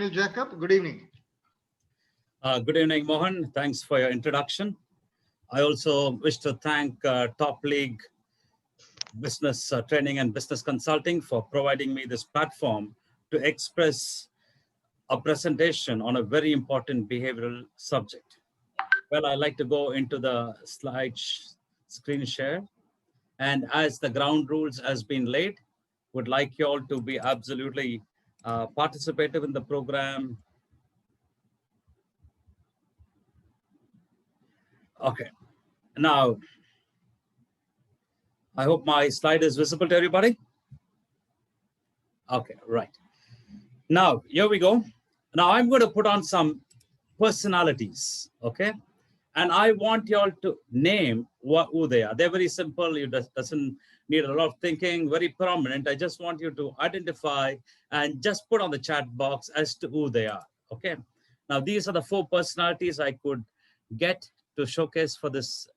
Daniel Jacob. Good evening. Good evening, Mohan. Thanks for your introduction. I also wish to thank Top League Business Training and Business Consulting for providing me this platform to express a presentation on a very important behavioral subject. Well, I'd like to go into the screen share. And as the ground rules has been laid, would like you all to be absolutely participative in the program. Okay, now, I hope my slide is visible to everybody. Okay, right. Now, here we go. Now, I'm going to put on some personalities, okay? And I want you all to name who they are. They're very simple. It doesn't need a lot of thinking, very prominent. I just want you to identify and just put on the chat box as to who they are, okay? Now, these are the 4 personalities I could get to showcase for this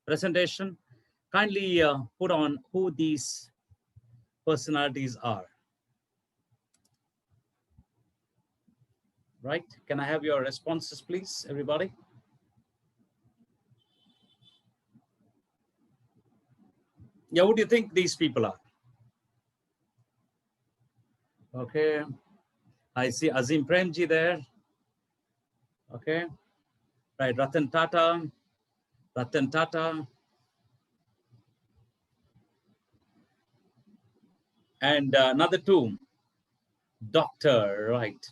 presentation. Kindly put on who these personalities are. Right? Can I have your responses, please, everybody? Yeah, who do you think these people are? Okay. I see Azim Premji there. Okay. Right, Ratan Tata. And another 2, Doctor, right.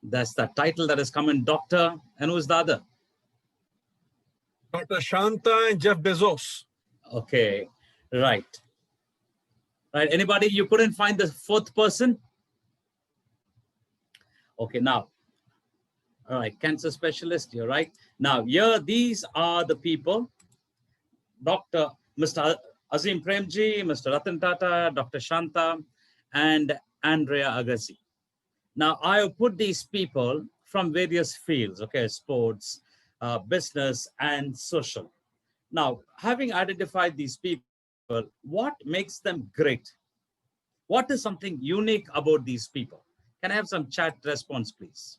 That's the title that has come in, Doctor. And who's the other? Dr. Shanta and Jeff Bezos. Okay, right. Right, anybody, you couldn't find the 4th person? Okay, now, all right, cancer specialist, you're right. Now, here, these are the people, Mr. Azim Premji, Mr. Ratan Tata, Dr. Shanta, and Andrea Agassi. Now, I have put these people from various fields, okay, sports, business, and social. Now, having identified these people, what makes them great? What is something unique about these people? Can I have some chat response, please?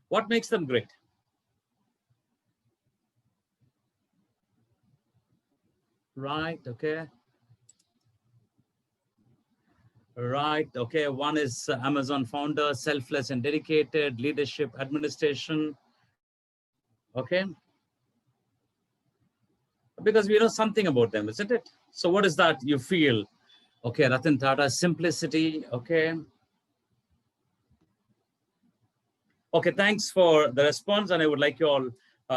What makes them great? Right, okay. Right, okay. One is Amazon founder, selfless and dedicated, leadership, administration. Okay. Because we know something about them, isn't it? So what is that you feel? Okay, Ratan Tata, simplicity, okay. Okay, thanks for the response. And I would like you all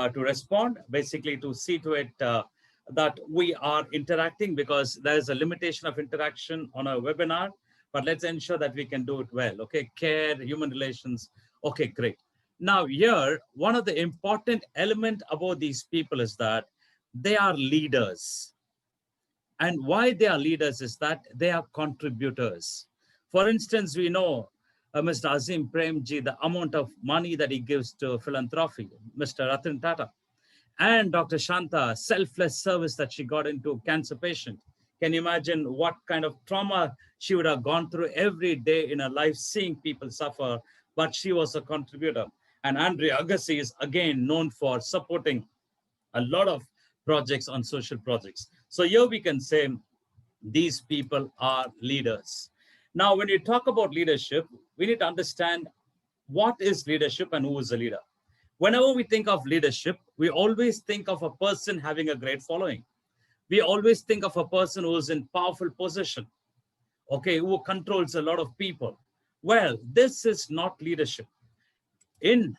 to respond, basically to see to it that we are interacting, because there is a limitation of interaction on a webinar, but let's ensure that we can do it well. Okay, care, human relations. Okay, great. Now here, one of the important element about these people is that they are leaders. And why they are leaders is that they are contributors. For instance, we know Mr. Azim Premji, the amount of money that he gives to philanthropy, Mr. Ratan Tata, and Dr. Shanta, selfless service that she got into cancer patient. Can you imagine what kind of trauma she would have gone through every day in her life, seeing people suffer, but she was a contributor. And Andrea Agassi is again known for supporting a lot of projects on social projects. So here we can say these people are leaders. Now, when you talk about leadership, we need to understand what is leadership and who is a leader. Whenever we think of leadership, we always think of a person having a great following. We always think of a person who is in powerful position, okay, who controls a lot of people. Well, this is not leadership. In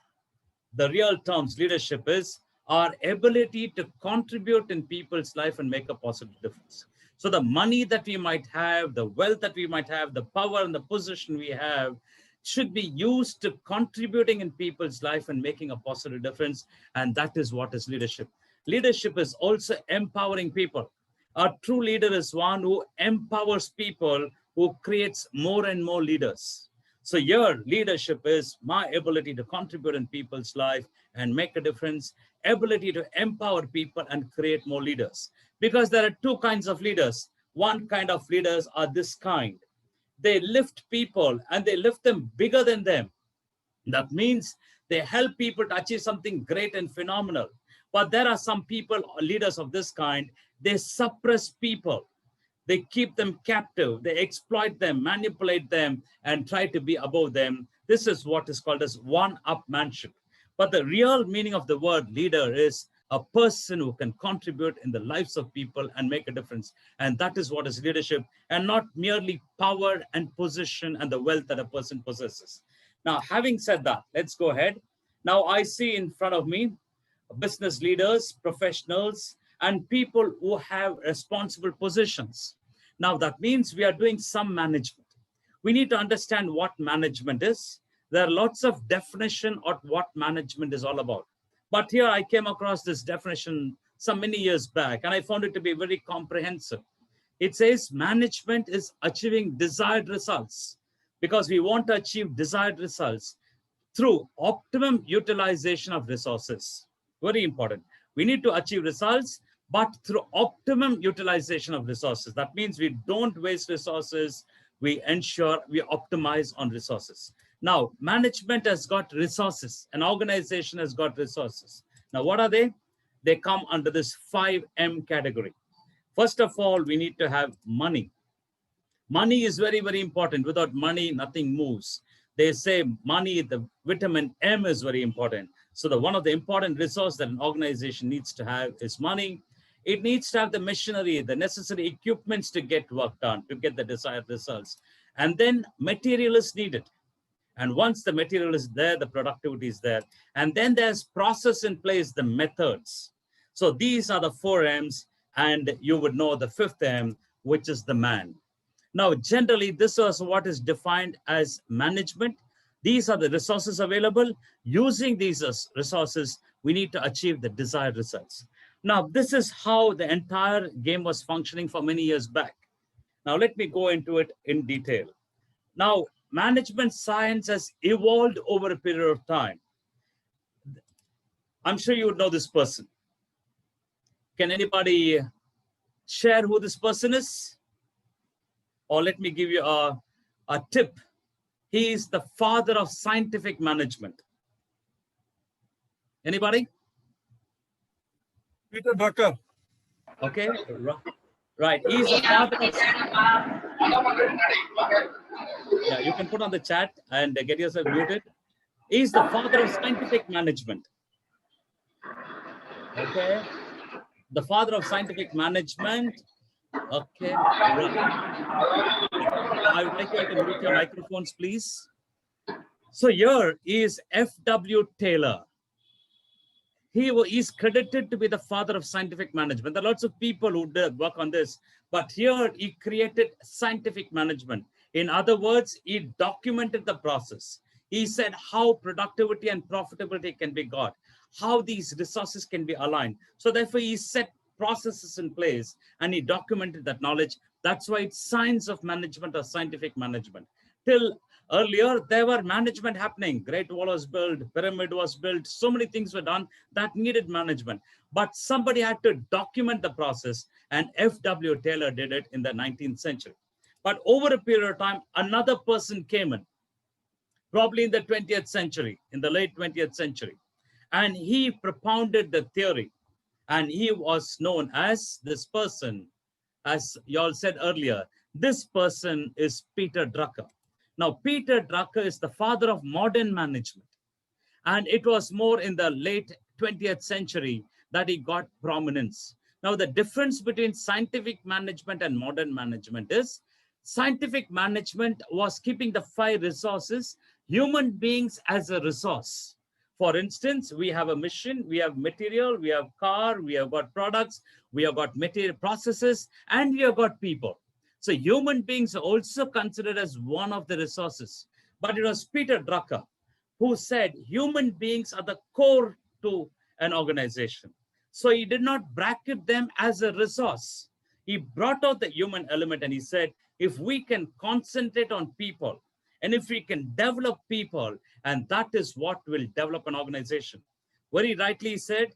the real terms, leadership is our ability to contribute in people's life and make a positive difference. So the money that we might have, the wealth that we might have, the power and the position we have should be used to contributing in people's life and making a positive difference. And that is what is leadership. Leadership is also empowering people. A true leader is one who empowers people, who creates more and more leaders. So your leadership is my ability to contribute in people's life and make a difference, ability to empower people and create more leaders. Because there are 2 kinds of leaders. One kind of leaders are this kind. They lift people and they lift them bigger than them. That means they help people to achieve something great and phenomenal. But there are some people, leaders of this kind, they suppress people. They keep them captive. They exploit them, manipulate them, and try to be above them. This is what is called as one-upmanship. But the real meaning of the word leader is a person who can contribute in the lives of people and make a difference. And that is what is leadership, and not merely power and position and the wealth that a person possesses. Now, having said that, let's go ahead. Now, I see in front of me business leaders, professionals, and people who have responsible positions. Now, that means we are doing some management. We need to understand what management is. There are lots of definition of what management is all about. But here I came across this definition some many years back, and I found it to be very comprehensive. It says management is achieving desired results, because we want to achieve desired results through optimum utilization of resources. Very important. We need to achieve results, but through optimum utilization of resources. That means we don't waste resources. We ensure we optimize on resources. Now, management has got resources. An organization has got resources. Now, what are they? They come under this 5M category. First of all, we need to have money. Money is very, very important. Without money, nothing moves. They say money, the vitamin M is very important. So one of the important resources that an organization needs to have is money. It needs to have the machinery, the necessary equipments to get work done, to get the desired results. And then material is needed. And once the material is there, the productivity is there. And then there's process in place, the methods. So these are the 4M's, and you would know the 5th M, which is the man. Now, generally, this is what is defined as management. These are the resources available. Using these resources, we need to achieve the desired results. Now, this is how the entire game was functioning for many years back. Now, let me go into it in detail. Now, management science has evolved over a period of time. I'm sure you would know this person. Can anybody share who this person is? Or let me give you a tip. He is the father of scientific management. Anybody? Peter Drucker. Okay, right. He's the father of... Yeah, you can put on the chat and get yourself muted. He's the father of scientific management. Okay. The father of scientific management. Okay. Right. I would like you to mute your microphones, please. So here is F.W. Taylor. He is credited to be the father of scientific management. There are lots of people who did work on this, but here he created scientific management. In other words, he documented the process. He said how productivity and profitability can be got, how these resources can be aligned. So therefore, he set processes in place and he documented that knowledge. That's why it's science of management or scientific management. Till earlier, there were management happening. Great Wall was built, pyramid was built, so many things were done that needed management. But somebody had to document the process, and F.W. Taylor did it in the 19th century. But over a period of time, another person came in, probably in the 20th century, in the late 20th century. And he propounded the theory. And he was known as this person, as you all said earlier, this person is Peter Drucker. Now, Peter Drucker is the father of modern management. And it was more in the late 20th century that he got prominence. Now, the difference between scientific management and modern management is scientific management was keeping the 5 resources, human beings as a resource. For instance, we have a mission, we have material, we have car, we have got products, we have got material processes, and we have got people. So human beings are also considered as one of the resources. But it was Peter Drucker who said human beings are the core to an organization. So he did not bracket them as a resource. He brought out the human element and he said, if we can concentrate on people, and if we can develop people, and that is what will develop an organization. Very rightly said,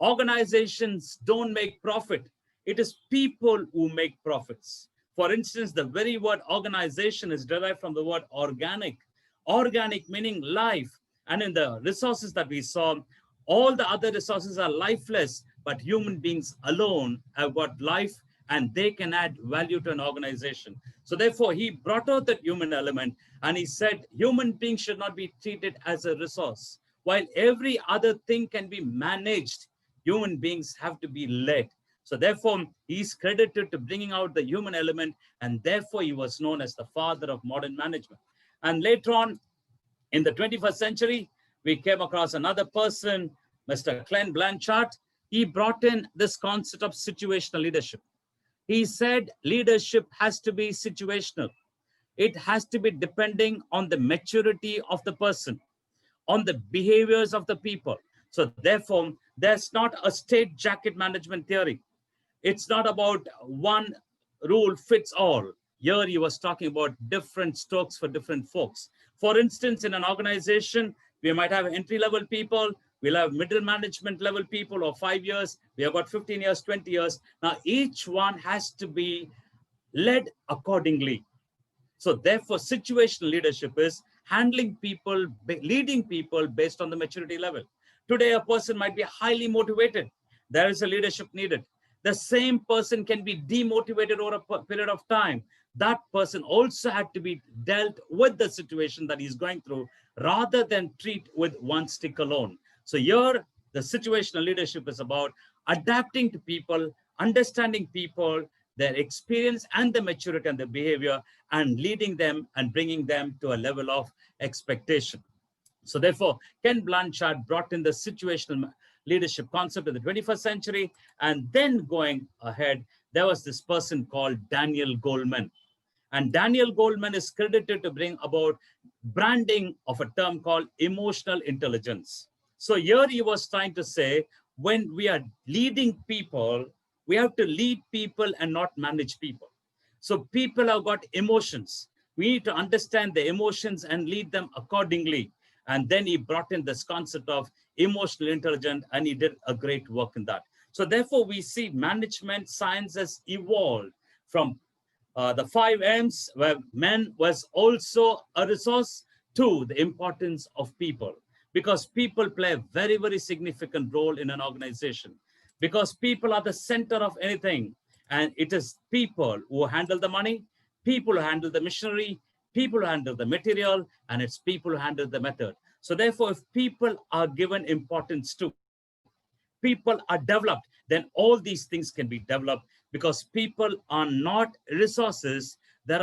organizations don't make profit It is people who make profits. For instance, the very word organization is derived from the word organic. Organic meaning life. And in the resources that we saw, all the other resources are lifeless, but human beings alone have got life and they can add value to an organization. So therefore, he brought out that human element and he said, human beings should not be treated as a resource. While every other thing can be managed, human beings have to be led. So therefore, he's credited to bringing out the human element, and therefore he was known as the father of modern management. And later on, in the 21st century, we came across another person, Mr. Ken Blanchard. He brought in this concept of situational leadership. He said leadership has to be situational. It has to be depending on the maturity of the person, on the behaviors of the people. So therefore, there's not a state jacket management theory. It's not about one rule fits all. Here he was talking about different strokes for different folks. For instance, in an organization, we might have entry-level people, we'll have middle management level people, or 5 years, we have got 15 years, 20 years. Now, each one has to be led accordingly. So therefore, situational leadership is handling people, leading people based on the maturity level. Today, a person might be highly motivated. There is a leadership needed. The same person can be demotivated over a period of time. That person also had to be dealt with the situation that he's going through rather than treat with one stick alone. So here, the situational leadership is about adapting to people, understanding people, their experience and the maturity and the behavior, and leading them and bringing them to a level of expectation. So therefore, Ken Blanchard brought in the situational leadership concept in the 21st century. And then going ahead, there was this person called Daniel Goleman. And Daniel Goleman is credited to bring about branding of a term called emotional intelligence. So here he was trying to say, when we are leading people, we have to lead people and not manage people. So people have got emotions. We need to understand the emotions and lead them accordingly. And then he brought in this concept of emotional intelligence, and he did a great work in that. So therefore, we see management science has evolved from the 5 M's, where men was also a resource, to the importance of people, because people play a very, very significant role in an organization, because people are the center of anything. And it is people who handle the money, people who handle the machinery, people who handle the material, and it's people who handle the method. So therefore, if people are given importance to, people are developed, then all these things can be developed, because people are not resources. They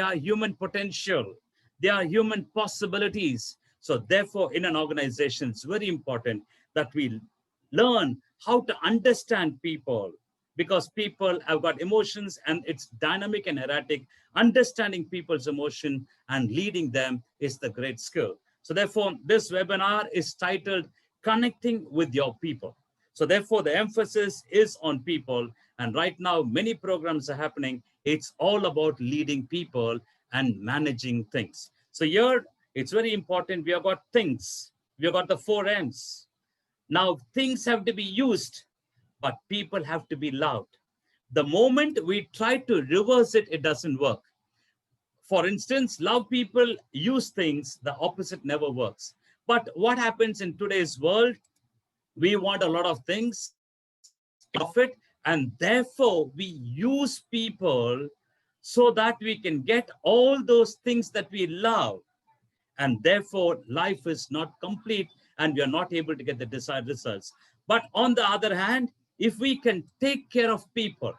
are human potential. They are human possibilities. So therefore, in an organization, it's very important that we learn how to understand people, because people have got emotions and it's dynamic and erratic. Understanding people's emotion and leading them is the great skill. So therefore, this webinar is titled Connecting with Your People. So therefore, the emphasis is on people. And right now, many programs are happening. It's all about leading people and managing things. So here, it's very important. We have got things. We have got the 4 M's. Now, things have to be used, but people have to be loved. The moment we try to reverse it, it doesn't work. For instance, love people, use things, the opposite never works. But what happens in today's world? We want a lot of things, profit, and therefore we use people so that we can get all those things that we love. And therefore, life is not complete and we are not able to get the desired results. But on the other hand, if we can take care of people,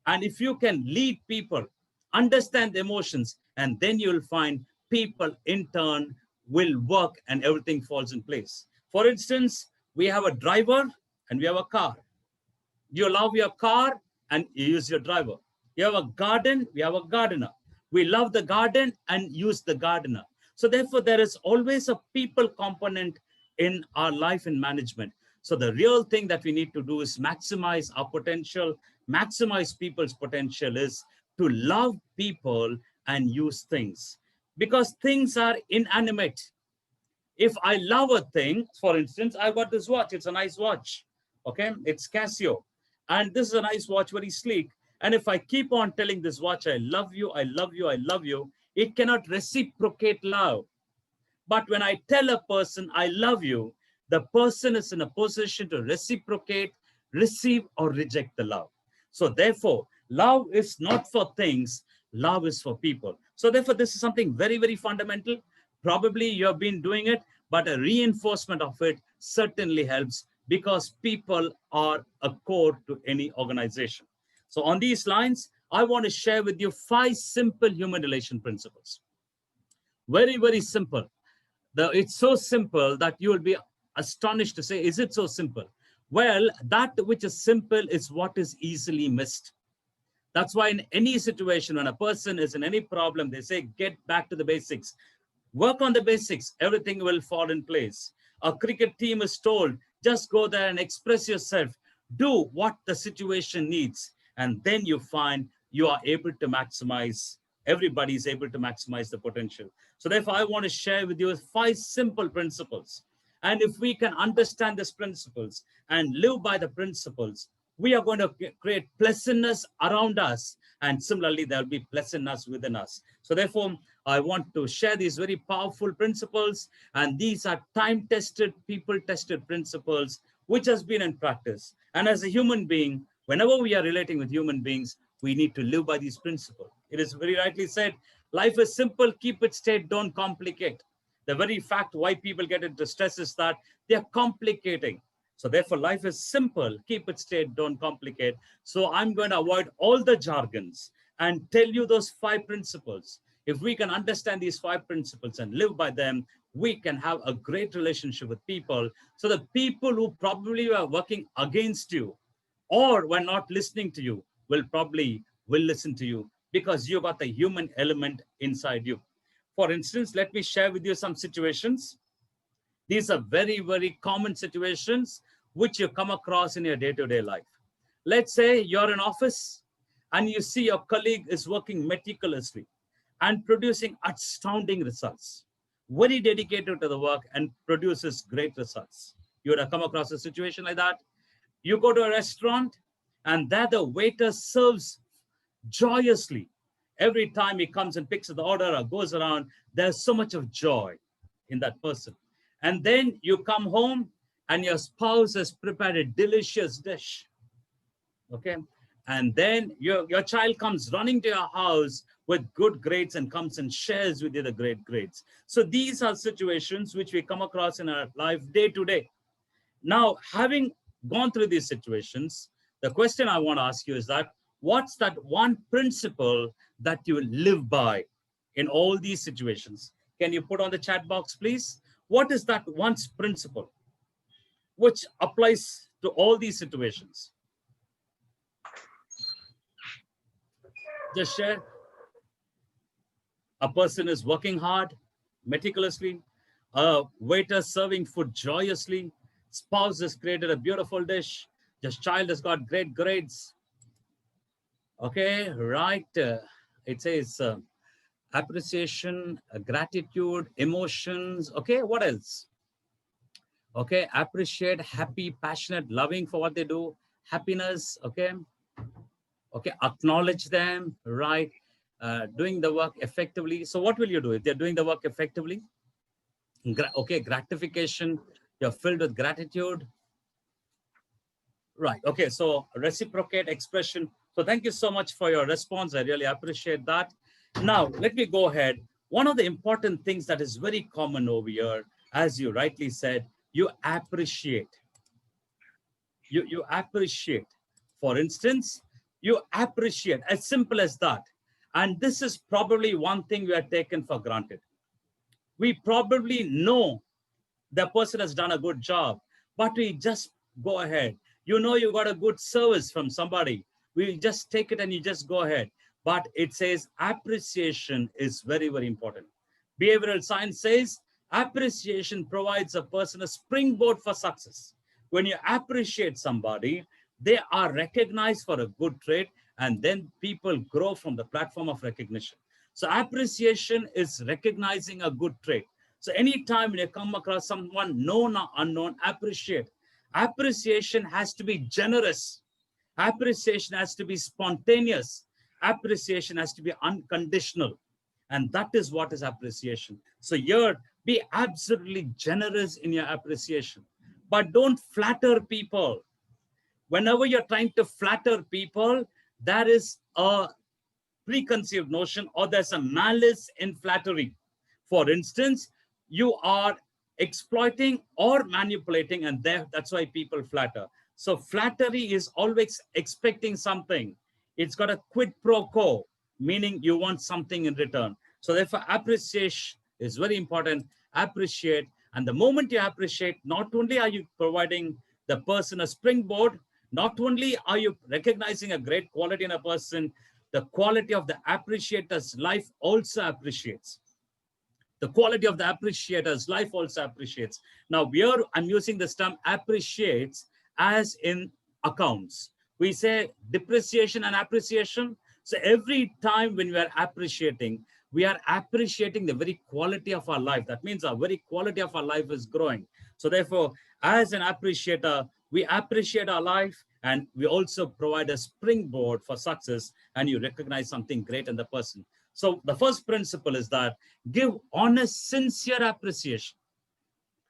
and if you can lead people, understand the emotions, and then you'll find people in turn will work and everything falls in place. For instance, we have a driver and we have a car. You love your car and you use your driver. You have a garden, we have a gardener. We love the garden and use the gardener. So therefore, there is always a people component in our life and management. So the real thing that we need to do is maximize our potential, maximize people's potential is to love people and use things. Because things are inanimate. If I love a thing, for instance, I got this watch. It's a nice watch. Okay, it's Casio. And this is a nice watch, very sleek. And if I keep on telling this watch, I love you, I love you, I love you, it cannot reciprocate love. But when I tell a person, I love you, the person is in a position to reciprocate, receive, or reject the love. So therefore, love is not for things, love is for people. So therefore, this is something very, very fundamental. Probably you have been doing it, but a reinforcement of it certainly helps because people are a core to any organization. So on these lines, I want to share with you 5 simple human relation principles. Very, very simple. It's so simple that you will be astonished to say, is it so simple? Well, that which is simple is what is easily missed. That's why in any situation, when a person is in any problem, they say, get back to the basics. Work on the basics, everything will fall in place. A cricket team is told, just go there and express yourself. Do what the situation needs. And then you find you are able to maximize, everybody is able to maximize the potential. So therefore, I want to share with you 5 simple principles. And if we can understand these principles and live by the principles, we are going to create pleasantness around us. And similarly, there will be pleasantness within us. So therefore, I want to share these very powerful principles. And these are time-tested, people-tested principles, which has been in practice. And as a human being, whenever we are relating with human beings, we need to live by these principles. It is very rightly said, life is simple, keep it straight, don't complicate. The very fact why people get into stress is that they are complicating. So therefore, life is simple, keep it straight, don't complicate. So I'm going to avoid all the jargons and tell you those 5 principles. If we can understand these 5 principles and live by them, we can have a great relationship with people. So the people who probably are working against you or were not listening to you will listen to you because you got the human element inside you. For instance, let me share with you some situations. These are very, very common situations which you come across in your day-to-day life. Let's say you're in office and you see your colleague is working meticulously and producing astounding results, very dedicated to the work and produces great results. You would have come across a situation like that. You go to a restaurant and there the waiter serves joyously. Every time he comes and picks the order or goes around, there's so much of joy in that person. And then you come home and your spouse has prepared a delicious dish. Okay. And then your child comes running to your house with good grades and comes and shares with you the great grades. So these are situations which we come across in our life day to day. Now, having gone through these situations, the question I want to ask you is that what's that one principle that you live by in all these situations? Can you put on the chat box, please? What is that one principle which applies to all these situations? Just share. A person is working hard, meticulously, a waiter serving food joyously, spouse has created a beautiful dish, just child has got great grades. Okay, right. It says appreciation, gratitude, emotions. Okay, what else? Okay, appreciate, happy, passionate, loving for what they do, happiness. Okay, okay, acknowledge them, right? Doing the work effectively. So what will you do if they're doing the work effectively? Okay, gratification, you're filled with gratitude. Right, okay, so reciprocate expression. So thank you so much for your response. I really appreciate that. Now, let me go ahead. One of the important things that is very common over here, as you rightly said, you appreciate. You appreciate. For instance, you appreciate, as simple as that. And this is probably one thing we are taken for granted. We probably know the person has done a good job, but we just go ahead. You know, you got a good service from somebody. We just take it and you just go ahead. But it says appreciation is very, very important. Behavioral science says appreciation provides a person a springboard for success. When you appreciate somebody, they are recognized for a good trait, and then people grow from the platform of recognition. So appreciation is recognizing a good trait. So anytime when you come across someone known or unknown, appreciate. Appreciation has to be generous. Appreciation has to be spontaneous. Appreciation has to be unconditional. And that is what is appreciation. So here, be absolutely generous in your appreciation, but don't flatter people. Whenever you're trying to flatter people, there is a preconceived notion or there's a malice in flattery. For instance, you are exploiting or manipulating, and that's why people flatter. So flattery is always expecting something. It's got a quid pro quo, meaning you want something in return. So therefore, appreciation is very important. Appreciate, and the moment you appreciate, not only are you providing the person a springboard, not only are you recognizing a great quality in a person, the quality of the appreciator's life also appreciates. The quality of the appreciator's life also appreciates. Now, here I'm using this term appreciates as in accounts. We say depreciation and appreciation. So every time when we are appreciating the very quality of our life. That means our very quality of our life is growing. So therefore, as an appreciator, we appreciate our life and we also provide a springboard for success, and you recognize something great in the person. So the first principle is that give honest, sincere appreciation.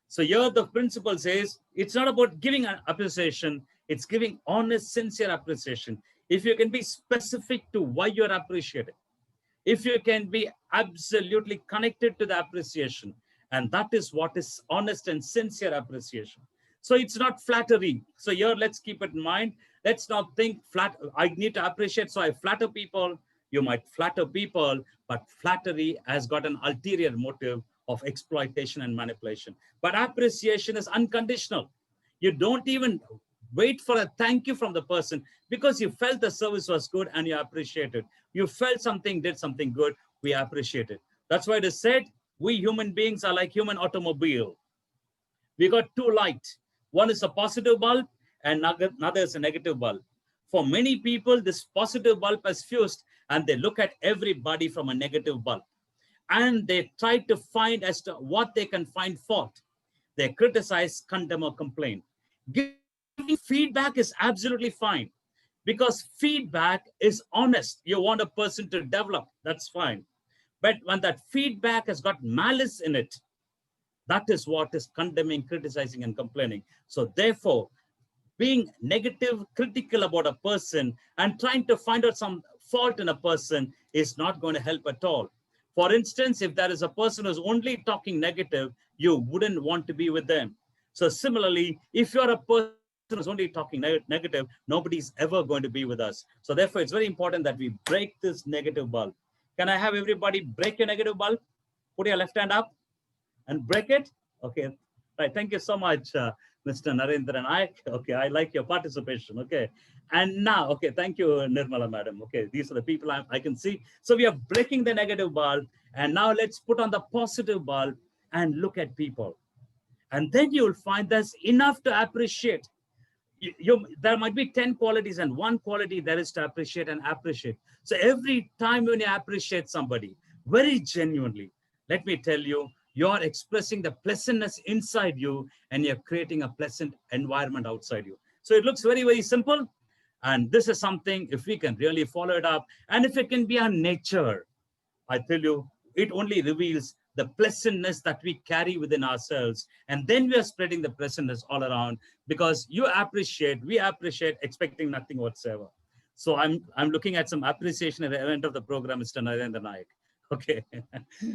So here the principle says it's not about giving an appreciation, it's giving honest, sincere appreciation. If you can be specific to why you're appreciated, if you can be absolutely connected to the appreciation, and that is what is honest and sincere appreciation. So it's not flattery. So here, let's keep it in mind. Let's not think I need to appreciate, so I flatter people. You might flatter people, but flattery has got an ulterior motive of exploitation and manipulation. But appreciation is unconditional. You don't even wait for a thank you from the person because you felt the service was good and you appreciate it. You felt something, did something good, we appreciate it. That's why it is said, we human beings are like human automobile. We got two lights. One is a positive bulb and another is a negative bulb. For many people, this positive bulb has fused and they look at everybody from a negative bulb. And they try to find as to what they can find fault. They criticize, condemn, or complain. Giving feedback is absolutely fine because feedback is honest. You want a person to develop, that's fine. But when that feedback has got malice in it, that is what is condemning, criticizing, and complaining. So therefore, being negative, critical about a person and trying to find out some fault in a person is not going to help at all. For instance, if there is a person who's only talking negative, you wouldn't want to be with them. So similarly, if you're a person who's only talking negative, nobody's ever going to be with us. So therefore, it's very important that we break this negative bulb. Can I have everybody break your negative bulb? Put your left hand up and break it. Okay, right. Thank you so much, Mr. Narendra Naik. Okay, I like your participation. Okay, and now, okay, thank you, Nirmala Madam. Okay, these are the people I can see. So we are breaking the negative bulb, and now let's put on the positive bulb and look at people. And then you'll find there's enough to appreciate. There might be 10 qualities and one quality there is to appreciate and appreciate. So every time when you appreciate somebody very genuinely, let me tell you, you're expressing the pleasantness inside you and you're creating a pleasant environment outside you. So it looks very, very simple. And this is something, if we can really follow it up, and if it can be our nature, I tell you, it only reveals the pleasantness that we carry within ourselves. And then we are spreading the pleasantness all around because we appreciate expecting nothing whatsoever. So I'm looking at some appreciation at the end of the program, Mr. Narendra Naik. Okay,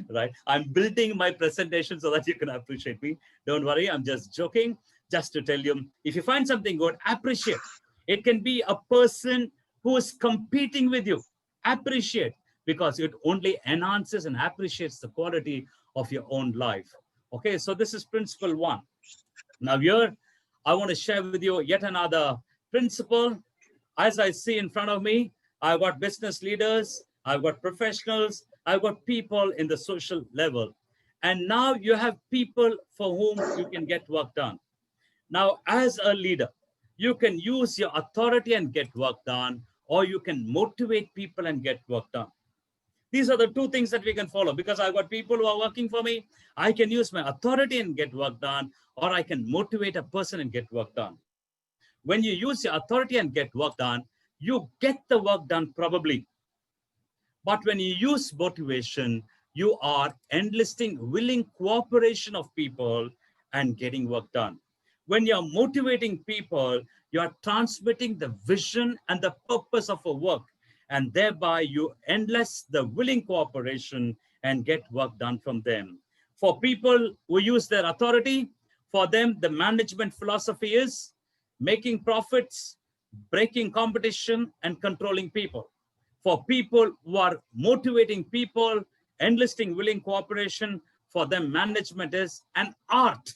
right. I'm building my presentation so that you can appreciate me. Don't worry, I'm just joking. Just to tell you, if you find something good, appreciate. It can be a person who is competing with you. Appreciate, because it only enhances and appreciates the quality of your own life. Okay, so this is principle one. Now here, I want to share with you yet another principle. As I see in front of me, I've got business leaders, I've got professionals, I've got people in the social level. And now you have people for whom you can get work done. Now, as a leader, you can use your authority and get work done, or you can motivate people and get work done. These are the two things that we can follow, because I've got people who are working for me. I can use my authority and get work done, or I can motivate a person and get work done. When you use your authority and get work done, you get the work done probably. But when you use motivation, you are enlisting willing cooperation of people and getting work done. When you're motivating people, you're transmitting the vision and the purpose of a work, and thereby you enlist the willing cooperation and get work done from them. For people who use their authority, for them, the management philosophy is making profits, breaking competition, and controlling people. For people who are motivating people, enlisting willing cooperation, for them, management is an art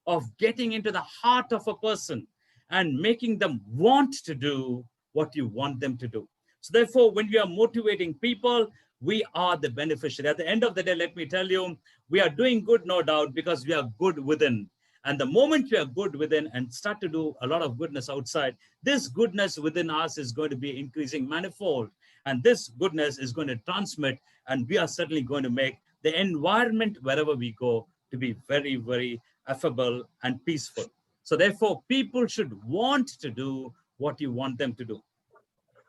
of getting into the heart of a person and making them want to do what you want them to do. So therefore, when we are motivating people, we are the beneficiary. At the end of the day, let me tell you, we are doing good, no doubt, because we are good within. And the moment we are good within and start to do a lot of goodness outside, this goodness within us is going to be increasing manifold. And this goodness is going to transmit, and we are certainly going to make the environment wherever we go to be very, very affable and peaceful. So therefore, people should want to do what you want them to do.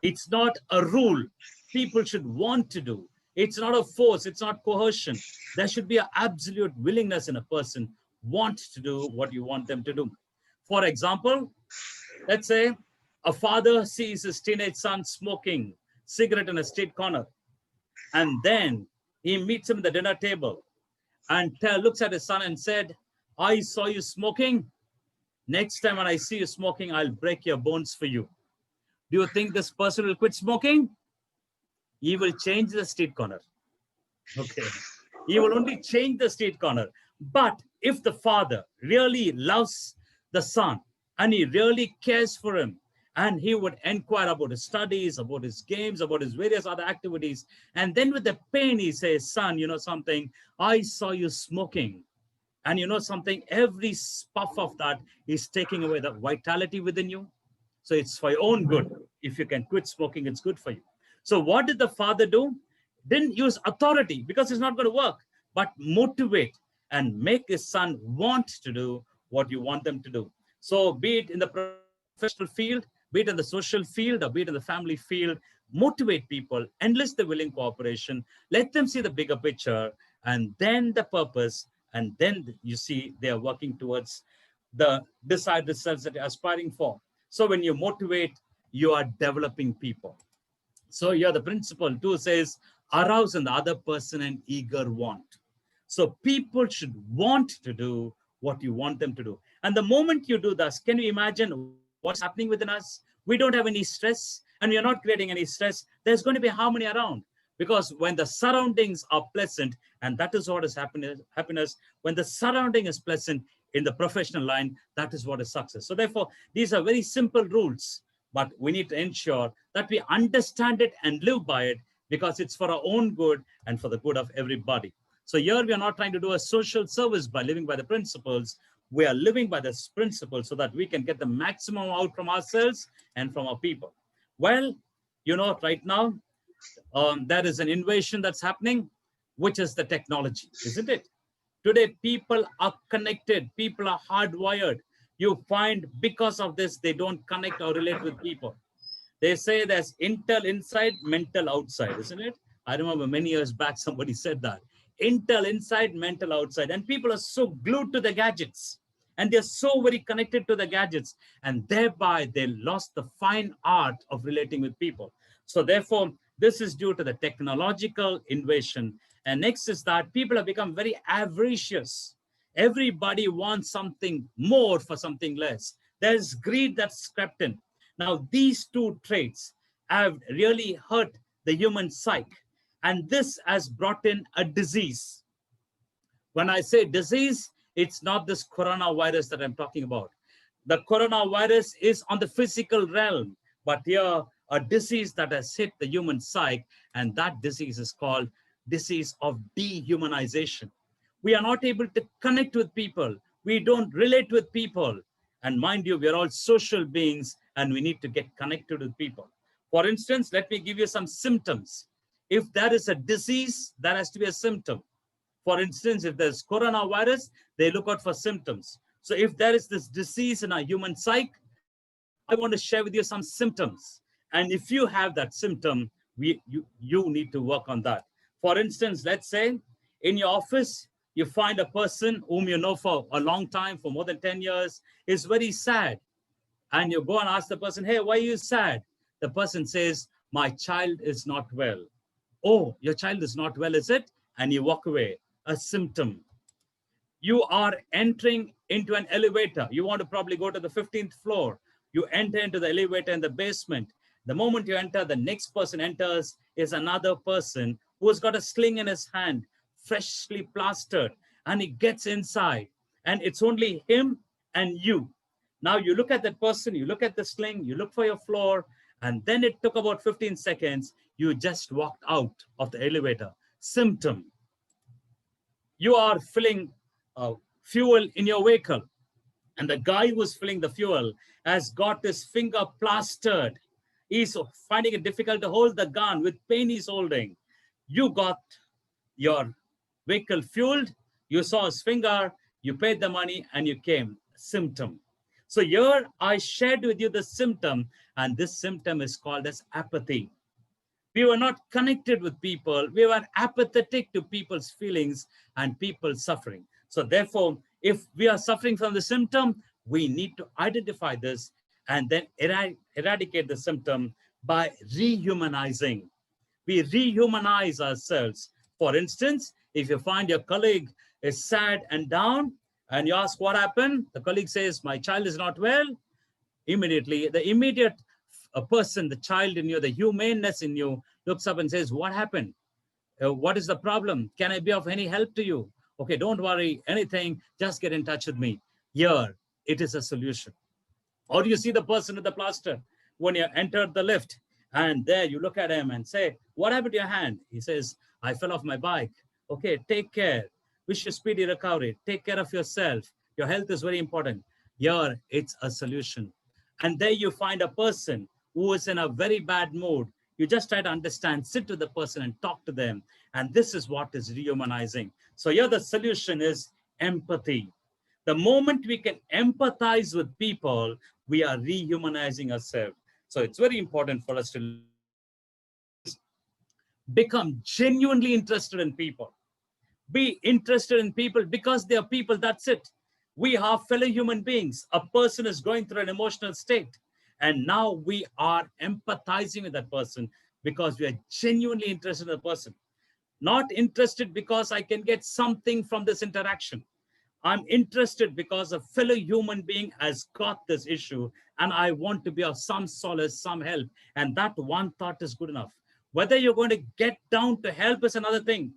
It's not a rule. People should want to do. It's not a force. It's not coercion. There should be an absolute willingness in a person want to do what you want them to do. For example, let's say a father sees his teenage son smoking cigarette in a street corner, and then he meets him at the dinner table and looks at his son and said, I saw you smoking. Next time when I see you smoking, I'll break your bones for you. Do you think this person will quit smoking? He will change the street corner. Okay. He will only change the street corner. But if the father really loves the son and he really cares for him, and he would inquire about his studies, about his games, about his various other activities, and then with the pain, he says, son, you know something, I saw you smoking. And you know something, every puff of that is taking away the vitality within you. So it's for your own good. If you can quit smoking, it's good for you. So what did the father do? Didn't use authority because it's not going to work, but motivate and make his son want to do what you want them to do. So be it in the professional field, be it in the social field, or be it in the family field, motivate people, enlist the willing cooperation, let them see the bigger picture, and then the purpose, and then you see they are working towards the desired results that you're aspiring for. So when you motivate, you are developing people. So here the principle too says, arouse in the other person an eager want. So people should want to do what you want them to do. And the moment you do this, can you imagine what's happening within us? We don't have any stress, and we are not creating any stress. There's going to be harmony around. Because when the surroundings are pleasant, and that is what is happiness, when the surrounding is pleasant in the professional line, that is what is success. So therefore, these are very simple rules, but we need to ensure that we understand it and live by it, because it's for our own good and for the good of everybody. So here we are not trying to do a social service by living by the principles. We are living by this principle so that we can get the maximum out from ourselves and from our people. Well, you know, right now, there is an invasion that's happening, which is the technology, isn't it? Today, people are connected. People are hardwired. You find because of this, they don't connect or relate with people. They say there's intel inside, mental outside, isn't it? I remember many years back, somebody said that. Intel inside, mental outside. And people are so glued to the gadgets. And they're so very connected to the gadgets. And thereby, they lost the fine art of relating with people. So therefore, this is due to the technological invasion. And next is that people have become very avaricious. Everybody wants something more for something less. There's greed that's crept in. Now, these two traits have really hurt the human psyche. And this has brought in a disease. When I say disease, it's not this coronavirus that I'm talking about. The coronavirus is on the physical realm, but here a disease that has hit the human psyche, and that disease is called disease of de-humanization. We are not able to connect with people. We don't relate with people. And mind you, we are all social beings, and we need to get connected with people. For instance, let me give you some symptoms. If there is a disease, there has to be a symptom. For instance, if there's coronavirus, they look out for symptoms. So if there is this disease in our human psyche, I want to share with you some symptoms. And if you have that symptom, you need to work on that. For instance, let's say in your office, you find a person whom you know for a long time, for more than 10 years, is very sad. And you go and ask the person, hey, why are you sad? The person says, my child is not well. Oh, your child is not well, is it? And you walk away. A symptom. You are entering into an elevator. You want to probably go to the 15th floor. You enter into the elevator in the basement. The moment you enter, the next person enters is another person who has got a sling in his hand, freshly plastered, and he gets inside. And it's only him and you. Now you look at that person, you look at the sling, you look for your floor, and then it took about 15 seconds. You just walked out of the elevator. Symptom. You are filling fuel in your vehicle, and the guy who's filling the fuel has got his finger plastered. He's finding it difficult to hold the gun. With pain he's holding. You got your vehicle fueled, you saw his finger, you paid the money, and you came. Symptom. So here I shared with you the symptom, and this symptom is called as apathy. We were not connected with people. We were apathetic to people's feelings and people's suffering. So therefore, if we are suffering from the symptom, we need to identify this and then eradicate the symptom by rehumanizing. We rehumanize ourselves. For instance, if you find your colleague is sad and down and you ask what happened, the colleague says, my child is not well. Immediately, the immediate person, the child in you, the humaneness in you looks up and says, what happened? What is the problem? Can I be of any help to you? Okay, don't worry, anything, just get in touch with me. Here, it is a solution. Or you see the person with the plaster when you enter the lift, and there you look at him and say, what happened to your hand? He says, I fell off my bike. Okay, take care. Wish you speedy recovery. Take care of yourself. Your health is very important. Here, it's a solution. And there you find a person who is in a very bad mood. You just try to understand, sit with the person and talk to them. And this is what is rehumanizing. So here the solution is empathy. The moment we can empathize with people, we are rehumanizing ourselves. So it's very important for us to become genuinely interested in people. Be interested in people because they are people, that's it. We are fellow human beings. A person is going through an emotional state. And now we are empathizing with that person because we are genuinely interested in the person. Not interested because I can get something from this interaction. I'm interested because a fellow human being has got this issue and I want to be of some solace, some help. And that one thought is good enough. Whether you're going to get down to help is another thing,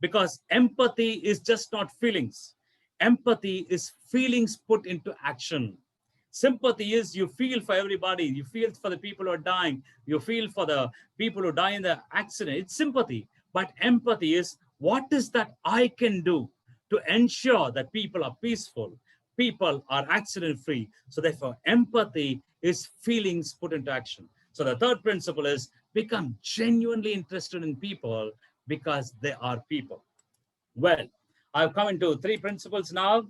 because empathy is just not feelings. Empathy is feelings put into action. Sympathy is you feel for everybody. You feel for the people who are dying. You feel for the people who die in the accident. It's sympathy. But empathy is what is that I can do to ensure that people are peaceful, people are accident-free. So therefore, empathy is feelings put into action. So the third principle is become genuinely interested in people because they are people. Well, I've come into three principles now,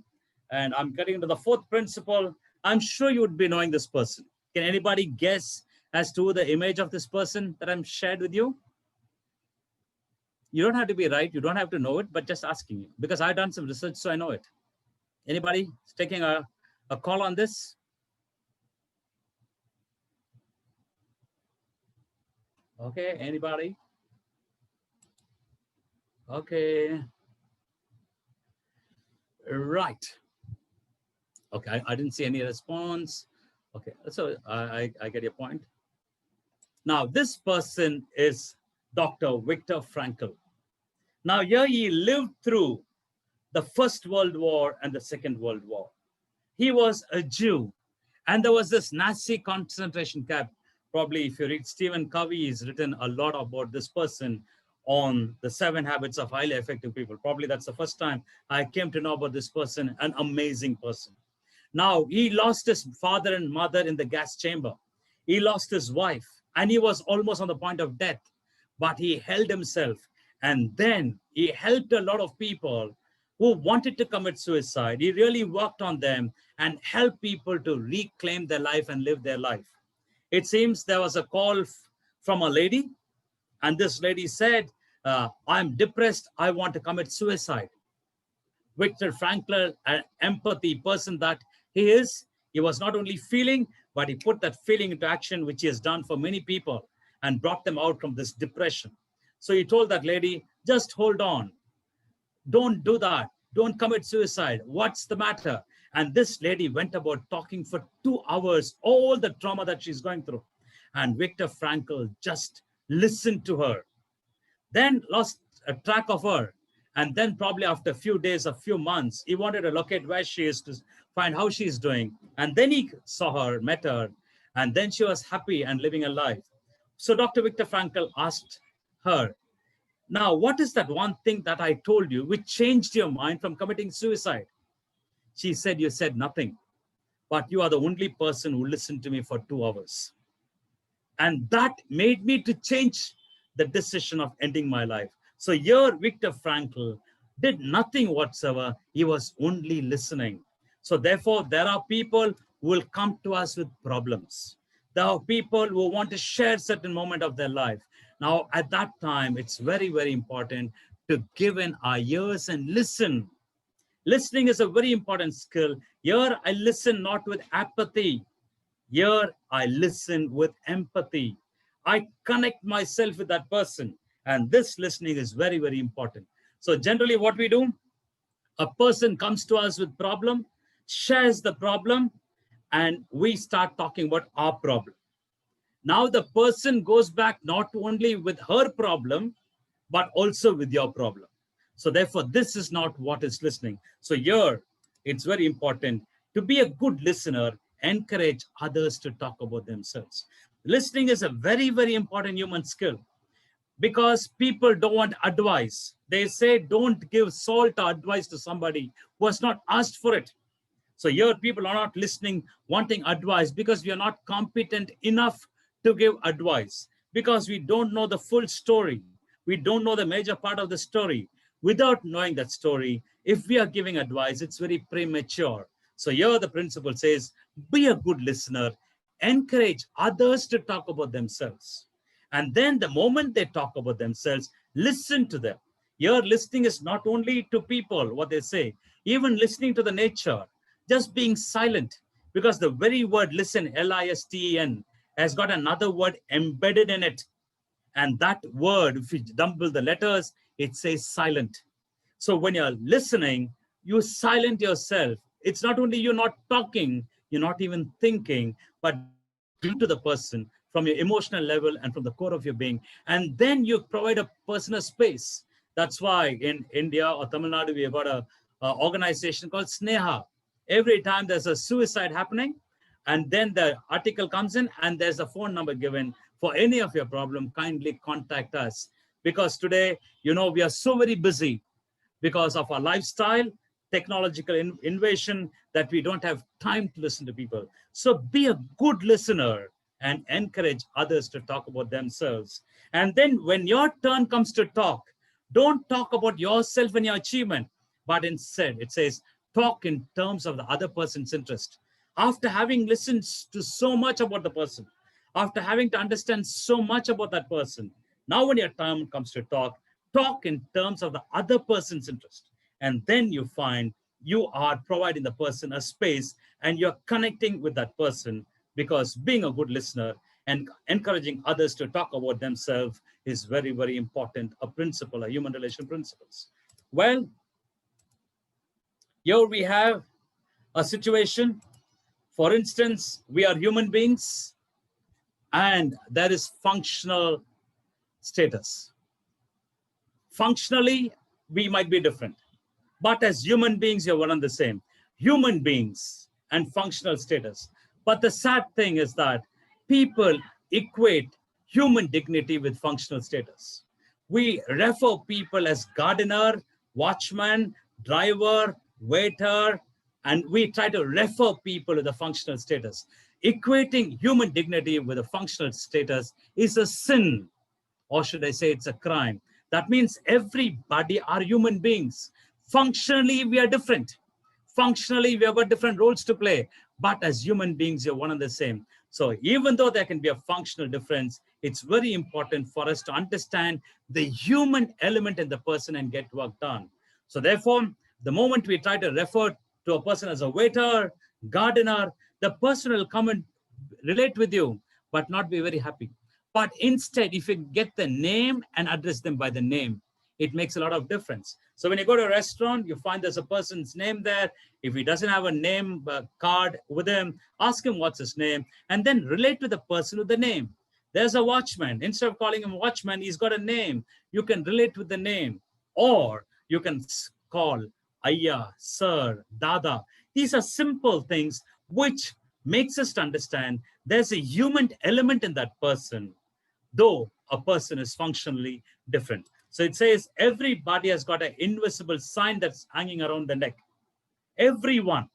and I'm getting into the fourth principle. I'm sure you would be knowing this person. Can anybody guess as to the image of this person that I'm shared with you? You don't have to be right. You don't have to know it, but just asking you, because I've done some research, so I know it. Anybody taking a call on this? Okay, anybody? Okay. Right. Okay, I didn't see any response. Okay, so I get your point. Now, this person is Dr. Viktor Frankl. Now, here he lived through the First World War and the Second World War. He was a Jew, and there was this Nazi concentration camp. Probably if you read Stephen Covey, he's written a lot about this person on the 7 Habits of Highly Effective People. Probably that's the first time I came to know about this person, an amazing person. Now, he lost his father and mother in the gas chamber. He lost his wife, and he was almost on the point of death, but he held himself. And then he helped a lot of people who wanted to commit suicide. He really worked on them and helped people to reclaim their life and live their life. It seems there was a call from a lady, and this lady said, I'm depressed, I want to commit suicide. Viktor Frankl, an empathy person that he is, he was not only feeling, but he put that feeling into action, which he has done for many people and brought them out from this depression. So he told that lady, just hold on. Don't do that. Don't commit suicide. What's the matter? And this lady went about talking for 2 hours, all the trauma that she's going through. And Viktor Frankl just listened to her, then lost a track of her. And then probably after a few days, a few months, he wanted to locate where she is to find how she's doing. And then he saw her, met her, and then she was happy and living a life. So Dr. Viktor Frankl asked her, now, what is that one thing that I told you which changed your mind from committing suicide? She said, you said nothing, but you are the only person who listened to me for 2 hours. And that made me to change the decision of ending my life. So here, Viktor Frankl did nothing whatsoever. He was only listening. So therefore, there are people who will come to us with problems. There are people who want to share certain moment of their life. Now, at that time, it's very, very important to give in our ears and listen. Listening is a very important skill. Here, I listen not with apathy. Here, I listen with empathy. I connect myself with that person. And this listening is very, very important. So generally what we do, a person comes to us with problem, shares the problem, and we start talking about our problem. Now the person goes back not only with her problem, but also with your problem. So therefore, this is not what is listening. So here, it's very important to be a good listener, encourage others to talk about themselves. Listening is a very, very important human skill because people don't want advice. They say, don't give salt or advice to somebody who has not asked for it. So here people are not listening, wanting advice because we are not competent enough to give advice because we don't know the full story. We don't know the major part of the story. Without knowing that story, if we are giving advice, it's very premature. So here the principle says, be a good listener, encourage others to talk about themselves. And then the moment they talk about themselves, listen to them. Here listening is not only to people, what they say, even listening to the nature, just being silent, because the very word listen, L-I-S-T-E-N, has got another word embedded in it. And that word, if you double the letters, it says silent. So when you're listening, you silent yourself. It's not only you're not talking, you're not even thinking, but glued to the person from your emotional level and from the core of your being. And then you provide a person a space. That's why in India or Tamil Nadu, we have got a organization called Sneha. Every time there's a suicide happening, and then the article comes in and there's a phone number given for any of your problem, kindly contact us. Because today, you know, we are so very busy because of our lifestyle, technological innovation, that we don't have time to listen to people. So be a good listener and encourage others to talk about themselves. And then when your turn comes to talk, don't talk about yourself and your achievement, but instead it says, talk in terms of the other person's interest. After having listened to so much about the person, after having to understand so much about that person, now when your time comes to talk, talk in terms of the other person's interest. And then you find you are providing the person a space and you're connecting with that person, because being a good listener and encouraging others to talk about themselves is very, very important, a principle, a human relation principles. Well, here we have a situation. For instance, we are human beings and there is functional status. Functionally, we might be different, but as human beings, you're one and the same. Human beings and functional status. But the sad thing is that people equate human dignity with functional status. We refer people as gardener, watchman, driver, waiter, and we try to refer people to the functional status. Equating human dignity with a functional status is a sin, or should I say it's a crime. That means everybody are human beings. Functionally, we are different. Functionally, we have got different roles to play. But as human beings, you're one and the same. So even though there can be a functional difference, it's very important for us to understand the human element in the person and get work done. So therefore, the moment we try to refer to a person as a waiter, gardener, the person will come and relate with you, but not be very happy. But instead, if you get the name and address them by the name, it makes a lot of difference. So when you go to a restaurant, you find there's a person's name there. If he doesn't have a name card with him, ask him what's his name, and then relate to the person with the name. There's a watchman. Instead of calling him watchman, he's got a name. You can relate with the name. Or you can call Ayya, Sir, Dada. These are simple things which makes us to understand there's a human element in that person, though a person is functionally different. So it says everybody has got an invisible sign that's hanging around the neck. Everyone,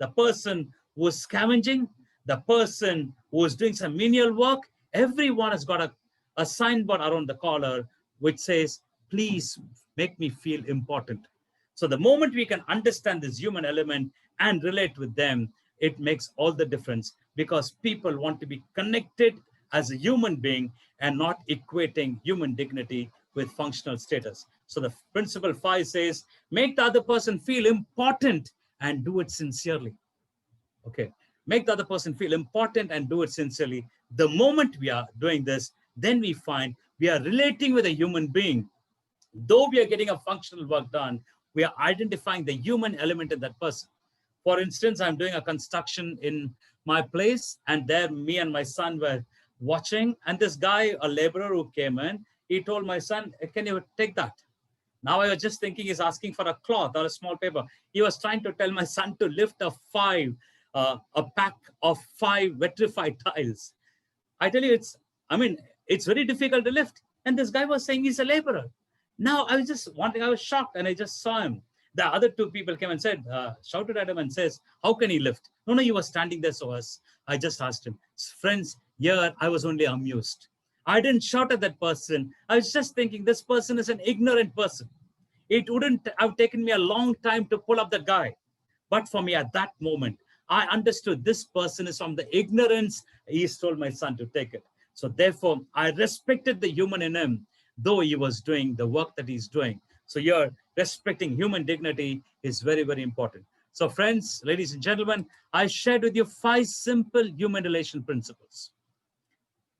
the person who is scavenging, the person who is doing some menial work, everyone has got a signboard around the collar which says, please make me feel important. So the moment we can understand this human element and relate with them, it makes all the difference, because people want to be connected as a human being and not equating human dignity with functional status. So the principle 5 says, make the other person feel important and do it sincerely. Okay, make the other person feel important and do it sincerely. The moment we are doing this, then we find we are relating with a human being. Though we are getting a functional work done, we are identifying the human element in that person. For instance, I'm doing a construction in my place, and there me and my son were watching, and this guy, a laborer who came in, he told my son, can you take that? Now I was just thinking he's asking for a cloth or a small paper. He was trying to tell my son to lift a pack of 5 vitrified tiles. I tell you, it's very difficult to lift. And this guy was saying he's a laborer. Now I was just wondering, I was shocked, and I just saw him. The other 2 people came and said, shouted at him and says, how can he lift? No, he was standing there. So I just asked him, friends, here I was only amused. I didn't shout at that person. I was just thinking this person is an ignorant person. It wouldn't have taken me a long time to pull up that guy. But for me at that moment, I understood this person is from the ignorance. He told my son to take it. So therefore, I respected the human in him, though he was doing the work that he's doing. So here, respecting human dignity is very, very important. So friends, ladies and gentlemen, I shared with you 5 simple human relation principles.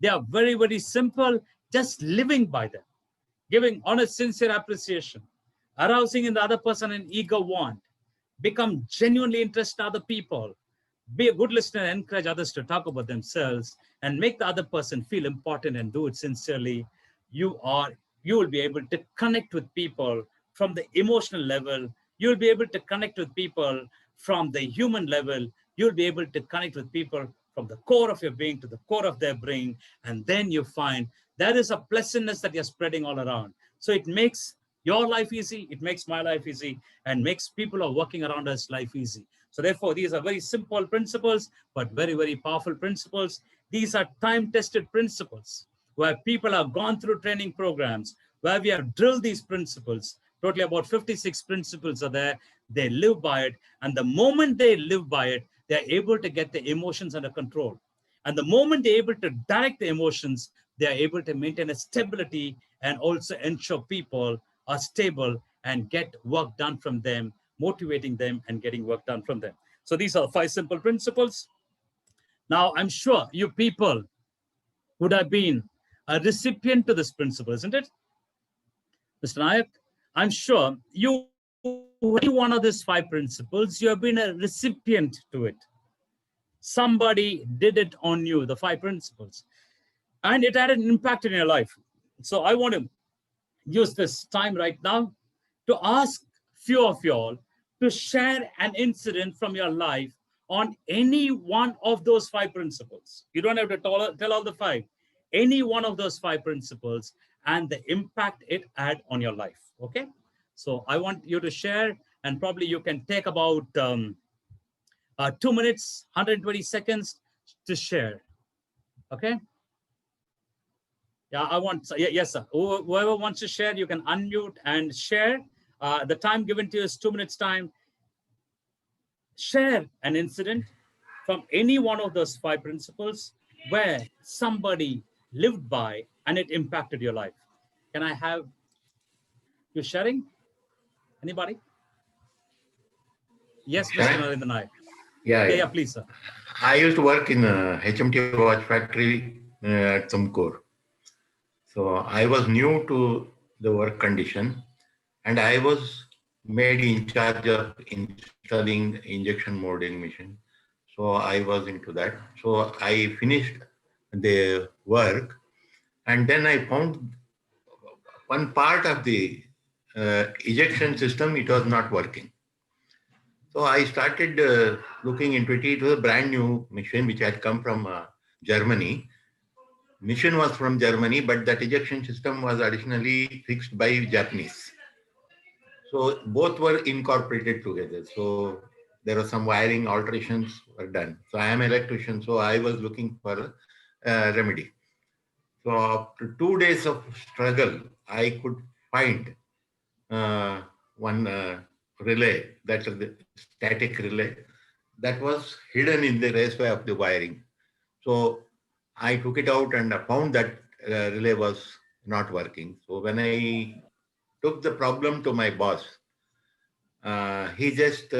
They are very, very simple, just living by them, giving honest, sincere appreciation, arousing in the other person an eager want, become genuinely interested in other people, be a good listener and encourage others to talk about themselves, and make the other person feel important and do it sincerely. You will be able to connect with people from the emotional level. You'll be able to connect with people from the human level. You'll be able to connect with people from the core of your being to the core of their brain. And then you find there is a pleasantness that you're spreading all around. So it makes your life easy, it makes my life easy, and makes people who are working around us life easy. So therefore, these are very simple principles, but very, very powerful principles. These are time-tested principles where people have gone through training programs, where we have drilled these principles. Totally about 56 principles are there. They live by it. And the moment they live by it, they're able to get the emotions under control. And the moment they're able to direct the emotions, they're able to maintain a stability and also ensure people are stable and get work done from them, motivating them and getting work done from them. So these are 5 simple principles. Now, I'm sure you people would have been a recipient to this principle, isn't it? Mr. Nayak, I'm sure you, any one of these 5 principles, you have been a recipient to it. Somebody did it on you, the 5 principles, and it had an impact in your life. So I want to use this time right now to ask few of y'all to share an incident from your life on any one of those 5 principles. You don't have to tell all the 5. Any one of those 5 principles and the impact it had on your life. Okay? So I want you to share, and probably you can take about 2 minutes, 120 seconds to share. Okay? Yeah, yes, sir. Whoever wants to share, you can unmute and share. The time given to you is 2 minutes time. Share an incident from any one of those 5 principles where somebody lived by and it impacted your life. Can I have you sharing? Anybody? Yes, Mr. Can I? Narendra Nayak. Yeah, Yeah, yeah. please, sir. I used to work in a HMT watch factory at Tumkur. So I was new to the work condition, and I was made in charge of installing injection molding machine. So I was into that. So I finished the work, and then I found one part of the ejection system, it was not working. So I started looking into it. It was a brand new machine which had come from Germany. Mission was from Germany, but that ejection system was additionally fixed by Japanese. So both were incorporated together. So there were some wiring alterations were done. So I am an electrician, so I was looking for a remedy. So after 2 days of struggle, I could find one relay, that's the static relay, that was hidden in the raceway of the wiring. So I took it out and I found that relay was not working. So when I took the problem to my boss, he just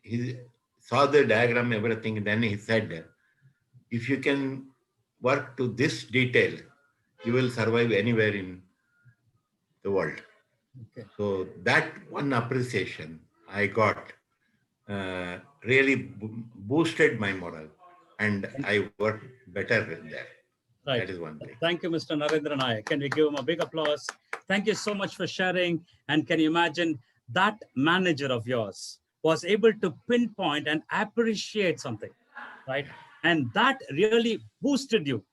he saw the diagram, everything. Then he said, if you can work to this detail, you will survive anywhere in the world. Okay. So that one appreciation I got really boosted my morale, and I worked better there. That Right. is one thing. Thank you, Mr. Narendra Nayak. Can we give him a big applause? Thank you so much for sharing. And can you imagine that manager of yours was able to pinpoint and appreciate something, right? And that really boosted you.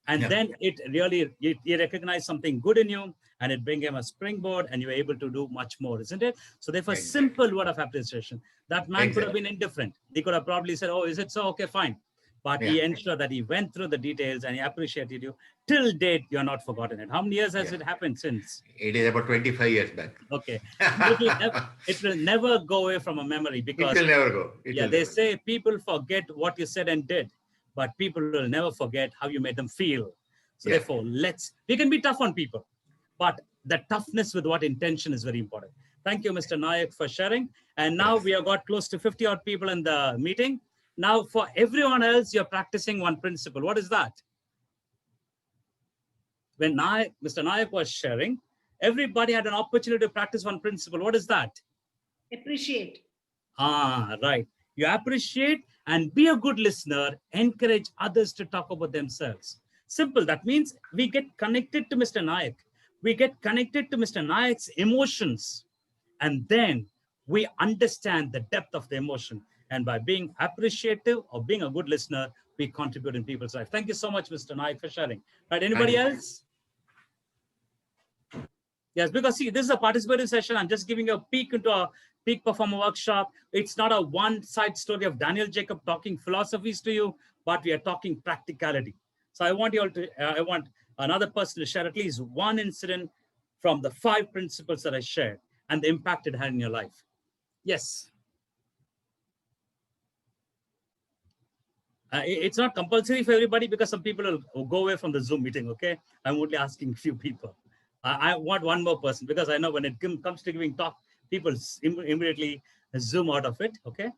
And Yeah, then it really, you recognize something good in you and it bring him a springboard and you're able to do much more, isn't it? So therefore, exactly. simple word of appreciation. That man could have Exactly. been indifferent. He could have probably said, oh, is it so? Okay, fine. But Yeah, he ensured that he went through the details and he appreciated you. Till date, you're not forgotten it. How many years has yeah. it happened since? It is about 25 years back. Okay. It will never go away from a memory It because will never go. It yeah, will they never go. say people forget what you said and did, but people will never forget how you made them feel. So Yeah. therefore, we can be tough on people, but the toughness with what intention is very important. Thank you, Mr. Nayak, for sharing. And now Yes. we have got close to 50 odd people in the meeting. Now, for everyone else, you're practicing one principle. What is that? When Mr. Nayak was sharing, everybody had an opportunity to practice one principle. What is that? Appreciate. Right. You appreciate and be a good listener, encourage others to talk about themselves. Simple. That means we get connected to Mr. Nayak. We get connected to Mr. Nayak's emotions. And then we understand the depth of the emotion. And by being appreciative or being a good listener, we contribute in people's life. Thank you so much, Mr. Nayak, for sharing. Right. Thank Anybody you. else? Yes, because see, this is a participatory session. I'm just giving a peek into a peak performer workshop. It's not a one-side story of Daniel Jacob talking philosophies to you, but we are talking practicality. So I want you all to, I want another person to share at least one incident from the 5 principles that I shared and the impact it had in your life. Yes. It's not compulsory for everybody because some people will go away from the Zoom meeting, okay? I'm only asking a few people. I want one more person because I know when it comes to giving talk, people immediately zoom out of it, okay?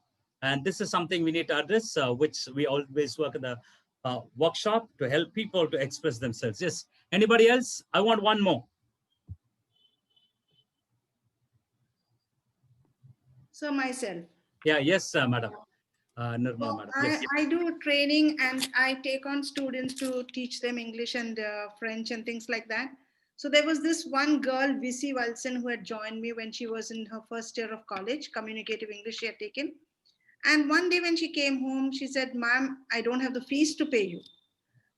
And this is something we need to address, which we always work in the workshop to help people to express themselves. Yes, anybody else? I want one more. So myself. Yeah, yes, madam. Nirmala, madam. Yes. I do training and I take on students to teach them English and French and things like that. So there was this one girl, Visi Wilson, who had joined me when she was in her first year of college, communicative English she had taken. And one day when she came home, she said, "Ma'am, I don't have the fees to pay you."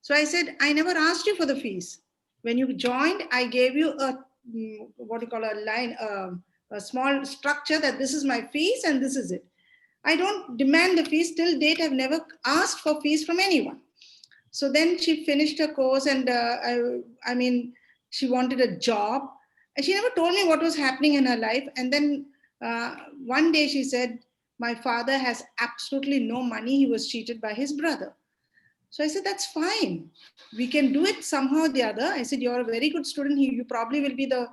So I said, "I never asked you for the fees. When you joined, I gave you what do you call a line, a small structure that this is my fees and this is it. I don't demand the fees. Till date, I've never asked for fees from anyone." So then she finished her course and I mean, she wanted a job. And she never told me what was happening in her life. And then one day she said, my father has absolutely no money. He was cheated by his brother. So I said, that's fine. We can do it somehow or the other. I said, you're a very good student. You probably will be the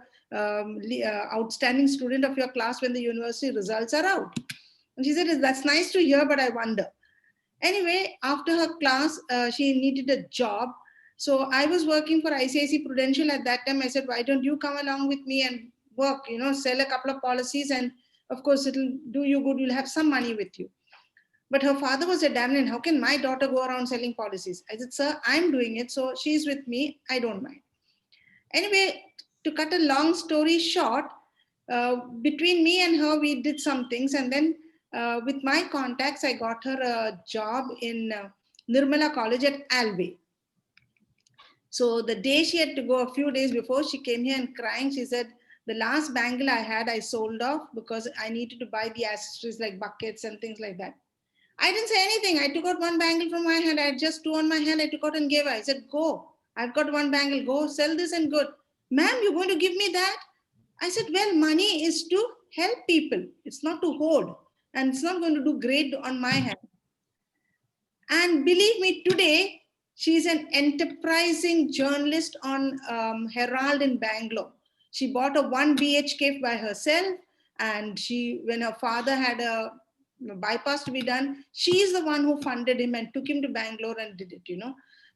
outstanding student of your class when the university results are out. And she said, that's nice to hear, but I wonder. Anyway, after her class, she needed a job. So I was working for ICICI Prudential at that time. I said, why don't you come along with me and work, sell a couple of policies, and of course it'll do you good. You'll have some money with you. But her father was adamant, how can my daughter go around selling policies? I said, sir, I'm doing it. So she's with me. I don't mind. Anyway, to cut a long story short, between me and her, we did some things. And then with my contacts, I got her a job in Nirmala College at Alvey. So the day she had to go, a few days before, she came here and crying. She said, the last bangle I had, I sold off because I needed to buy the accessories like buckets and things like that. I didn't say anything. I took out one bangle from my hand. I had just two on my hand. I took out and gave her. I said, go. I've got one bangle. Go sell this and good. Ma'am, you're going to give me that? I said, well, money is to help people. It's not to hoard. And it's not going to do great on my hand. And believe me, today, she's an enterprising journalist on Herald in Bangalore. She bought a 1 BHK by herself. And when her father had a bypass to be done, she's the one who funded him and took him to Bangalore and did it,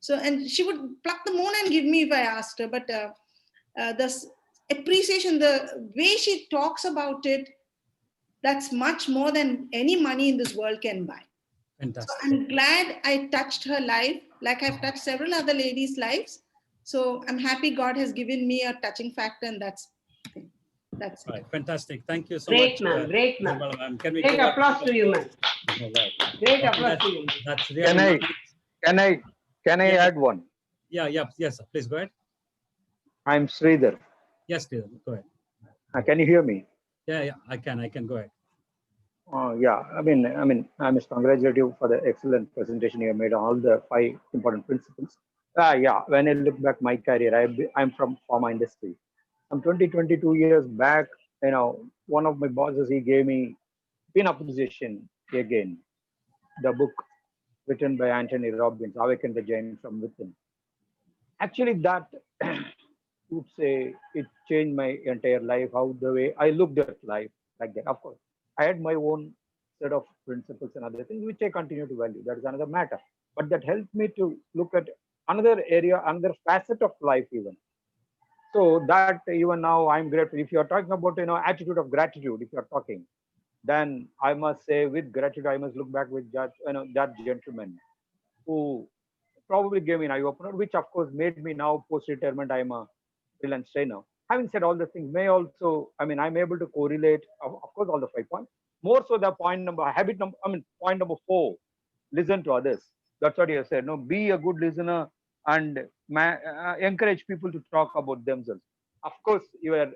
So, and she would pluck the moon and give me if I asked her. But the appreciation, the way she talks about it, that's much more than any money in this world can buy. Fantastic. So I'm glad I touched her life, like I've touched several other ladies' lives. So I'm happy God has given me a touching factor, and that's it. Right. Fantastic. Thank you so Great, much. ma'am. Great, ma'am. Can we Great go applause to you, ma'am. Oh, wow. Great applause to you. That's really nice. Can I Yeah. add one? Yes, sir. Please go ahead. I'm Sridhar. Yes, please go ahead. Can you hear me? Yeah, I can go ahead. Yeah, I must congratulate you for the excellent presentation you have made on all the 5 important principles. Yeah, when I look back my career, I'm from pharma industry. I'm 22 years back, one of my bosses, he gave me pin-up position again, the book written by Anthony Robbins, Awaken the Giant from Within. Actually, that would say it changed my entire life, how the way I looked at life like that. Of course, I had my own set of principles and other things, which I continue to value. That is another matter. But that helped me to look at another area, another facet of life even. So that even now I'm grateful. If you're talking about, attitude of gratitude, if you're talking, then I must say with gratitude, I must look back with that gentleman who probably gave me an eye-opener, which of course made me now post-retirement, I'm a freelance trainer. Having said all the things, I'm able to correlate, of course, all the 5 points. More so the point number 4, listen to others. That's what you said. No, be a good listener and encourage people to talk about themselves. Of course, you are,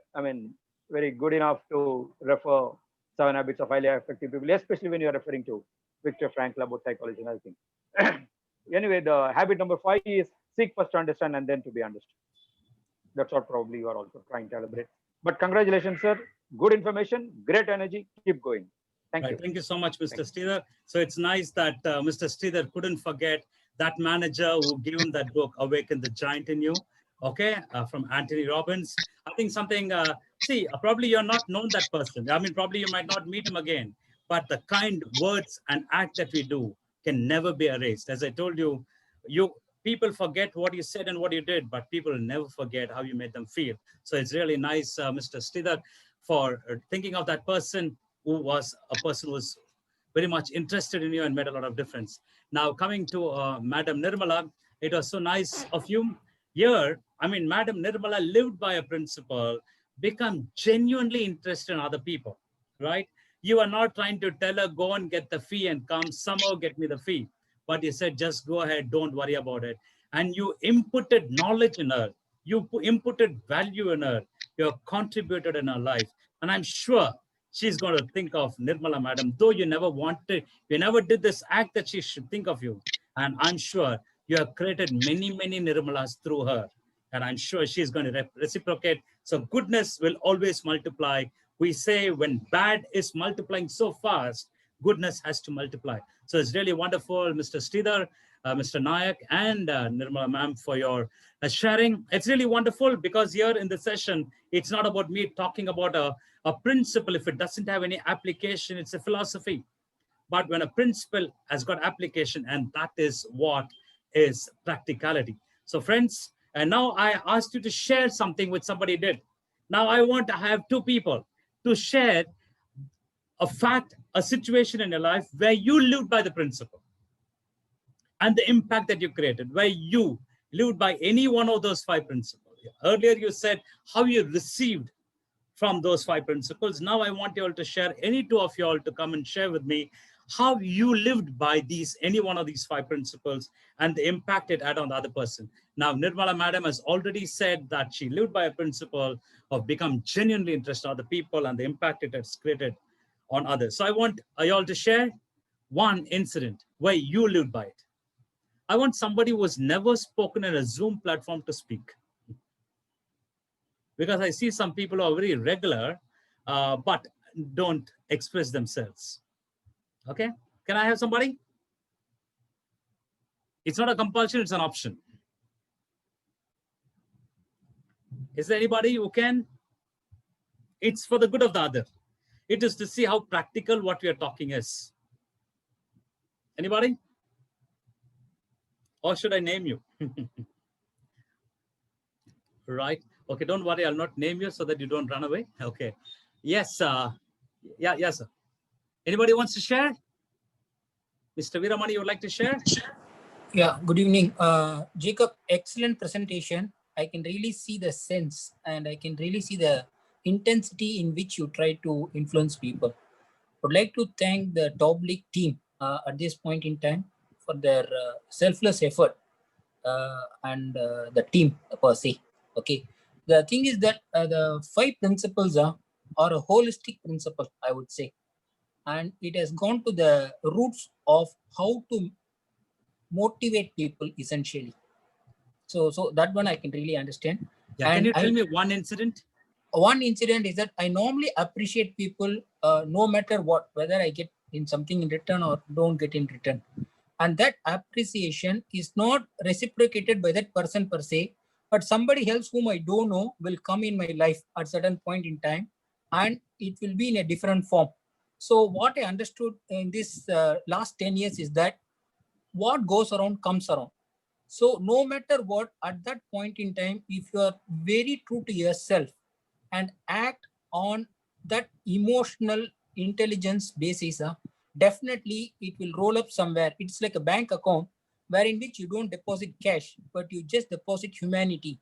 very good enough to refer 7 Habits of Highly Effective People, especially when you're referring to Viktor Frankl about psychology and other things. Anyway, the habit number 5 is seek first to understand and then to be understood. That's what probably you are also trying to elaborate. But congratulations, sir. Good information, great energy. Keep going. Thank you. Thank you so much, Mr. Sridhar. So it's nice that Mr. Sridhar couldn't forget that manager who gave him that book, Awaken the Giant in You, okay, from Anthony Robbins. I think something, probably you're not known that person. Probably you might not meet him again, but the kind words and act that we do can never be erased. As I told you, people forget what you said and what you did, but people never forget how you made them feel. So it's really nice, Mr. Sridhar, for thinking of that person who was very much interested in you and made a lot of difference. Now, coming to Madam Nirmala, it was so nice of you. Here, Madam Nirmala lived by a principle, become genuinely interested in other people, right? You are not trying to tell her, go and get the fee and come somehow get me the fee. But you said, just go ahead, don't worry about it. And you inputted knowledge in her. You inputted value in her. You have contributed in her life. And I'm sure she's going to think of Nirmala, madam, though you never did this act that she should think of you. And I'm sure you have created many, many Nirmalas through her. And I'm sure she's going to reciprocate. So goodness will always multiply. We say when bad is multiplying so fast, goodness has to multiply. So it's really wonderful, Mr. Sridhar, Mr. Nayak, and Nirmala ma'am for your sharing. It's really wonderful because here in the session, it's not about me talking about a principle. If it doesn't have any application, it's a philosophy. But when a principle has got application, and that is what is practicality. So friends, and now I asked you to share something which somebody did. Now I want to have two people to share a fact, a situation in your life where you lived by the principle and the impact that you created, where you lived by any one of those five principles. Earlier you said how you received from those five principles. Now I want you all to share, any two of you all to come and share with me how you lived by these, any one of these five principles and the impact it had on the other person. Now, Nirmala madam has already said that she lived by a principle of become genuinely interested in other people and the impact it has created on others. So I want you all to share one incident where you lived by it. I want somebody who has never spoken in a Zoom platform to speak. Because I see some people who are very regular, but don't express themselves. Okay, can I have somebody? It's not a compulsion, it's an option. Is there anybody who can? It's for the good of the other. It is to see how practical what we are talking is. Anybody? Or should I name you? Right. Okay, don't worry, I'll not name you so that you don't run away. Okay. Yes, yes, sir. Anybody wants to share? Mr. Viramani, you would like to share? Yeah, good evening. Jacob, excellent presentation. I can really see the sense and I can really see the intensity in which you try to influence people. Would like to thank the Top League team at this point in time for their selfless effort and the team per se. Okay. The thing is that the five principles are a holistic principle, I would say. And it has gone to the roots of how to motivate people essentially. So that one I can really understand. Yeah, And can you tell me one incident? one incident is that I normally appreciate people no matter what, whether I get in something in return or don't get in return. And that appreciation is not reciprocated by that person per se, but somebody else whom I don't know will come in my life at certain point in time, and it will be in a different form. So what I understood in this last 10 years is that what goes around comes around. So no matter what, at that point in time, if you are very true to yourself and act on that emotional intelligence basis, definitely it will roll up somewhere. It's like a bank account where in which you don't deposit cash, but you just deposit humanity.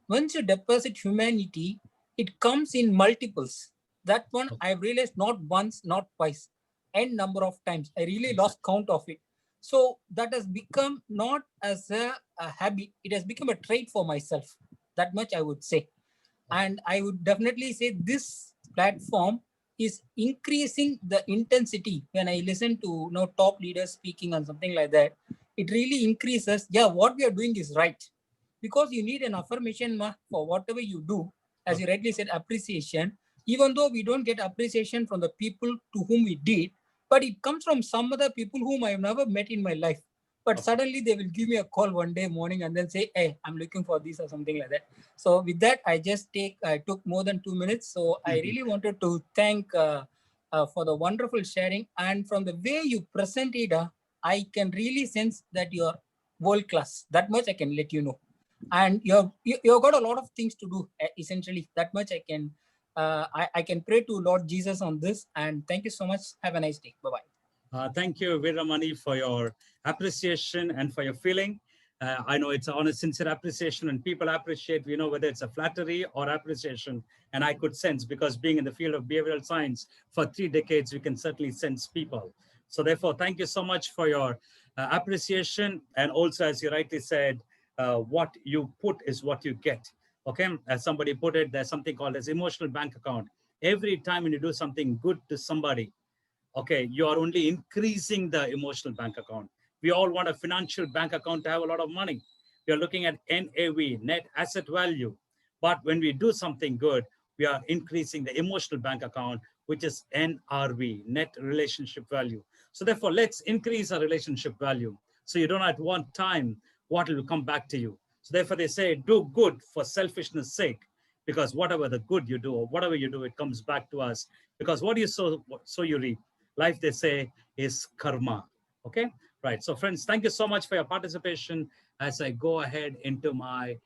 Once you deposit humanity, it comes in multiples. That one I've realized not once, not twice, n number of times. I really lost count of it. So that has become not as a habit, it has become a trait for myself. That much I would say. And I would definitely say this platform is increasing the intensity when I listen to top leaders speaking on something like that. It really increases, yeah, what we are doing is right. Because you need an affirmation for whatever you do, as you rightly said, appreciation. Even though we don't get appreciation from the people to whom we did, but it comes from some other people whom I have never met in my life. But suddenly they will give me a call one day morning and then say, hey, I'm looking for this or something like that. So with that, I took more than 2 minutes. So I really wanted to thank for the wonderful sharing. And from the way you present it, I can really sense that you're world class. That much I can let you know. And you've got a lot of things to do, essentially. That much I can I can pray to Lord Jesus on this. And thank you so much. Have a nice day. Bye-bye. Thank you, Viramani, for your appreciation and for your feeling. I know it's on a sincere appreciation, and people appreciate, we know whether it's a flattery or appreciation. And I could sense, because being in the field of behavioral science for 3 decades, we can certainly sense people. So therefore, thank you so much for your appreciation. And also, as you rightly said, what you put is what you get. Okay, as somebody put it, there's something called as emotional bank account. Every time when you do something good to somebody, okay, you are only increasing the emotional bank account. We all want a financial bank account to have a lot of money, We are looking at NAV, net asset value. But when we do something good, we are increasing the emotional bank account, which is NRV, net relationship value. So therefore, let's increase our relationship value. So you don't at one time what will come back to you. So therefore, they say do good for selfishness' sake, because whatever the good you do or whatever you do, it comes back to us. Because what you sow, so you reap. Life, they say, is karma. Okay, right. So friends, thank you so much for your participation as I go ahead into my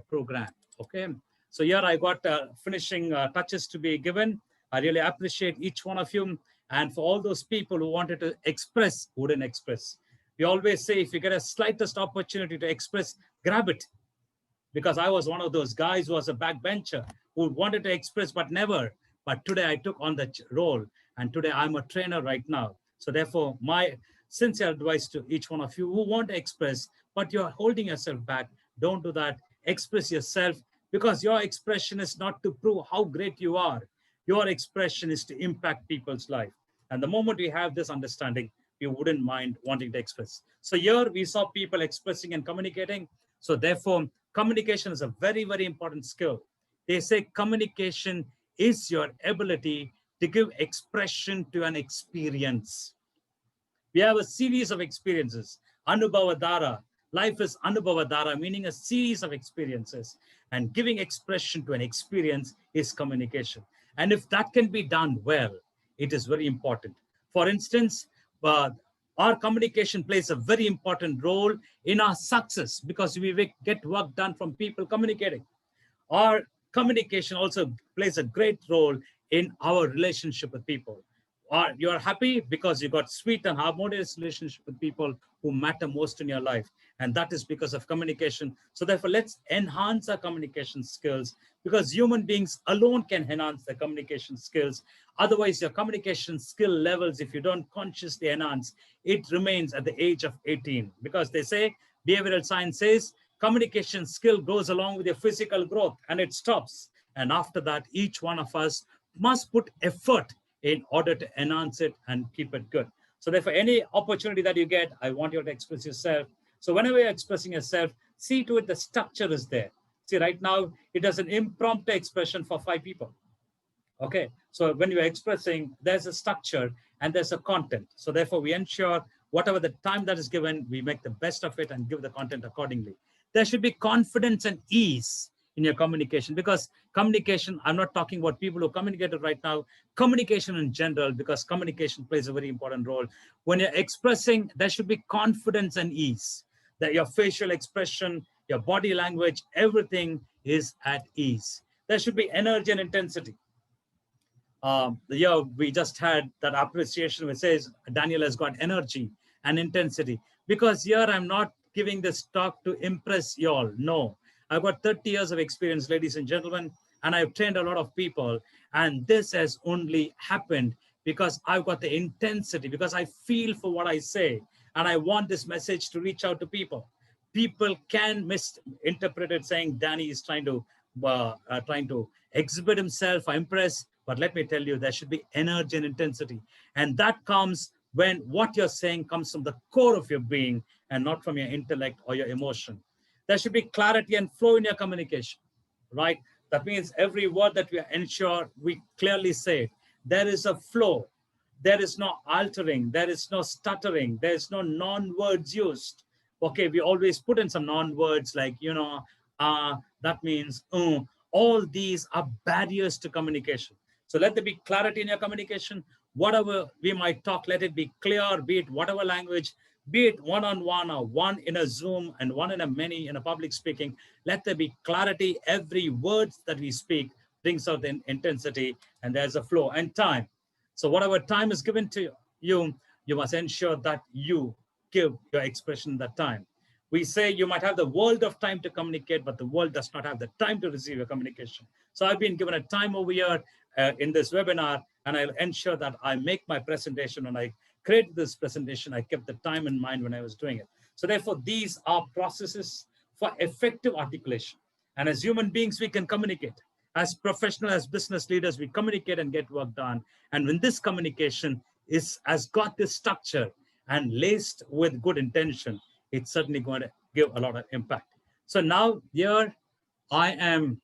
program. Okay, so here I got finishing touches to be given. I really appreciate each one of you, and for all those people who wanted to express, who didn't express. We always say if you get a slightest opportunity to express, grab it, because I was one of those guys who was a backbencher who wanted to express but never. But today I took on the role, and today I'm a trainer right now. So therefore, my sincere advice to each one of you who want to express, but you're holding yourself back, don't do that. Express yourself, because your expression is not to prove how great you are. Your expression is to impact people's life. And the moment we have this understanding, we wouldn't mind wanting to express. So here we saw people expressing and communicating. So therefore, communication is a very, very important skill. They say communication is your ability to give expression to an experience. We have a series of experiences. Anubhavadhara. Life is Anubhavadhara, meaning a series of experiences. And giving expression to an experience is communication. And if that can be done well, it is very important. For instance, our communication plays a very important role in our success, because we get work done from people communicating. Our communication also plays a great role in our relationship with people. You're happy because you got sweet and harmonious relationship with people who matter most in your life. And that is because of communication. So therefore, let's enhance our communication skills, because human beings alone can enhance their communication skills. Otherwise, your communication skill levels, if you don't consciously enhance, it remains at the age of 18. Because they say, behavioral science says, communication skill goes along with your physical growth and it stops. And after that, each one of us must put effort in order to enhance it and keep it good. So therefore, any opportunity that you get, I want you to express yourself. So whenever you're expressing yourself, see to it the structure is there. See, right now, it is an impromptu expression for 5 people. Okay, so when you're expressing, there's a structure and there's a content. So therefore, we ensure whatever the time that is given, we make the best of it and give the content accordingly. There should be confidence and ease in your communication, because communication, I'm not talking about people who communicated right now, communication in general, because communication plays a very important role. When you're expressing, there should be confidence and ease, that your facial expression, your body language, everything is at ease. There should be energy and intensity. We just had that appreciation which says Daniel has got energy and intensity, because here I'm not giving this talk to impress you all. No, I've got 30 years of experience, ladies and gentlemen, and I've trained a lot of people. And this has only happened because I've got the intensity, because I feel for what I say. And I want this message to reach out to people. People can misinterpret it saying Danny is trying to exhibit himself or impress. But let me tell you, there should be energy and intensity. And that comes when what you're saying comes from the core of your being and not from your intellect or your emotion. There should be clarity and flow in your communication, right? That means every word that we ensure we clearly say it. There is a flow. There is no altering. There is no stuttering. There is no non-words used. Okay, we always put in some non-words like, that means, all these are barriers to communication. So let there be clarity in your communication. Whatever we might talk, let it be clear, be it whatever language, be it one-on-one or one in a Zoom and one in a many in a public speaking. Let there be clarity. Every word that we speak brings out the intensity, and there's a flow and time. So whatever time is given to you, you must ensure that you give your expression that time. We say you might have the world of time to communicate, but the world does not have the time to receive your communication. So I've been given a time over here in this webinar, and I'll ensure that I make my presentation. When I created this presentation, I kept the time in mind when I was doing it. So therefore, these are processes for effective articulation. And as human beings, we can communicate. As professional, as business leaders, we communicate and get work done. And when this communication has got this structure and laced with good intention, it's certainly going to give a lot of impact. So now here I am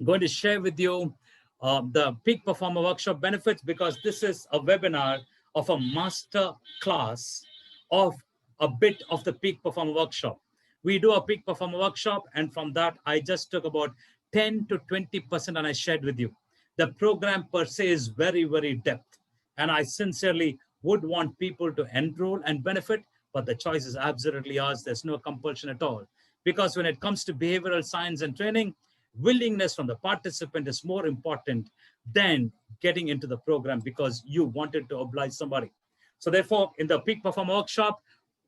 going to share with you the Peak Performer Workshop benefits, because this is a webinar of a master class of a bit of the Peak Performer Workshop. We do a Peak Performer Workshop, and from that, I just took about 10 to 20% and I shared with you. The program per se is very, very depth. And I sincerely would want people to enroll and benefit, but the choice is absolutely ours. There's no compulsion at all. Because when it comes to behavioral science and training, willingness from the participant is more important than getting into the program because you wanted to oblige somebody. So therefore, in the Peak Performer Workshop,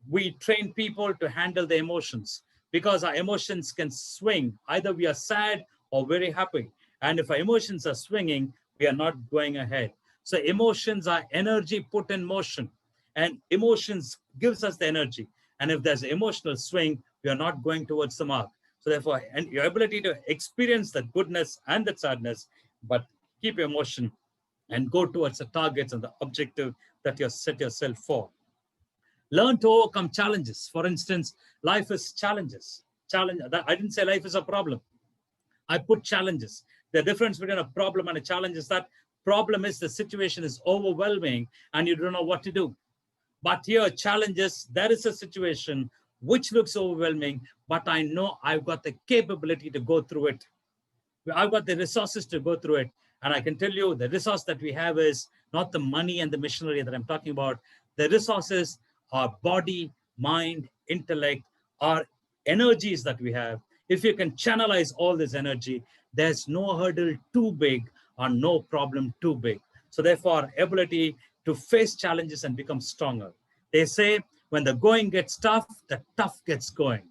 we train people to handle the emotions, because our emotions can swing. Either we are sad or very happy. And if our emotions are swinging, we are not going ahead. So emotions are energy put in motion, and emotions gives us the energy. And if there's an emotional swing, we are not going towards the mark. So therefore, and your ability to experience the goodness and the sadness, but keep your emotion and go towards the targets and the objective that you set yourself for. Learn to overcome challenges. For instance, life is challenges. I didn't say life is a problem. I put challenges. The difference between a problem and a challenge is that problem is the situation is overwhelming and you don't know what to do. But here, challenges, there is a situation which looks overwhelming, but I know I've got the capability to go through it. I've got the resources to go through it. And I can tell you the resource that we have is not the money and the machinery that I'm talking about. The resources are body, mind, intellect, our energies that we have. If you can channelize all this energy, there's no hurdle too big or no problem too big. So therefore, ability to face challenges and become stronger. They say when the going gets tough, the tough gets going.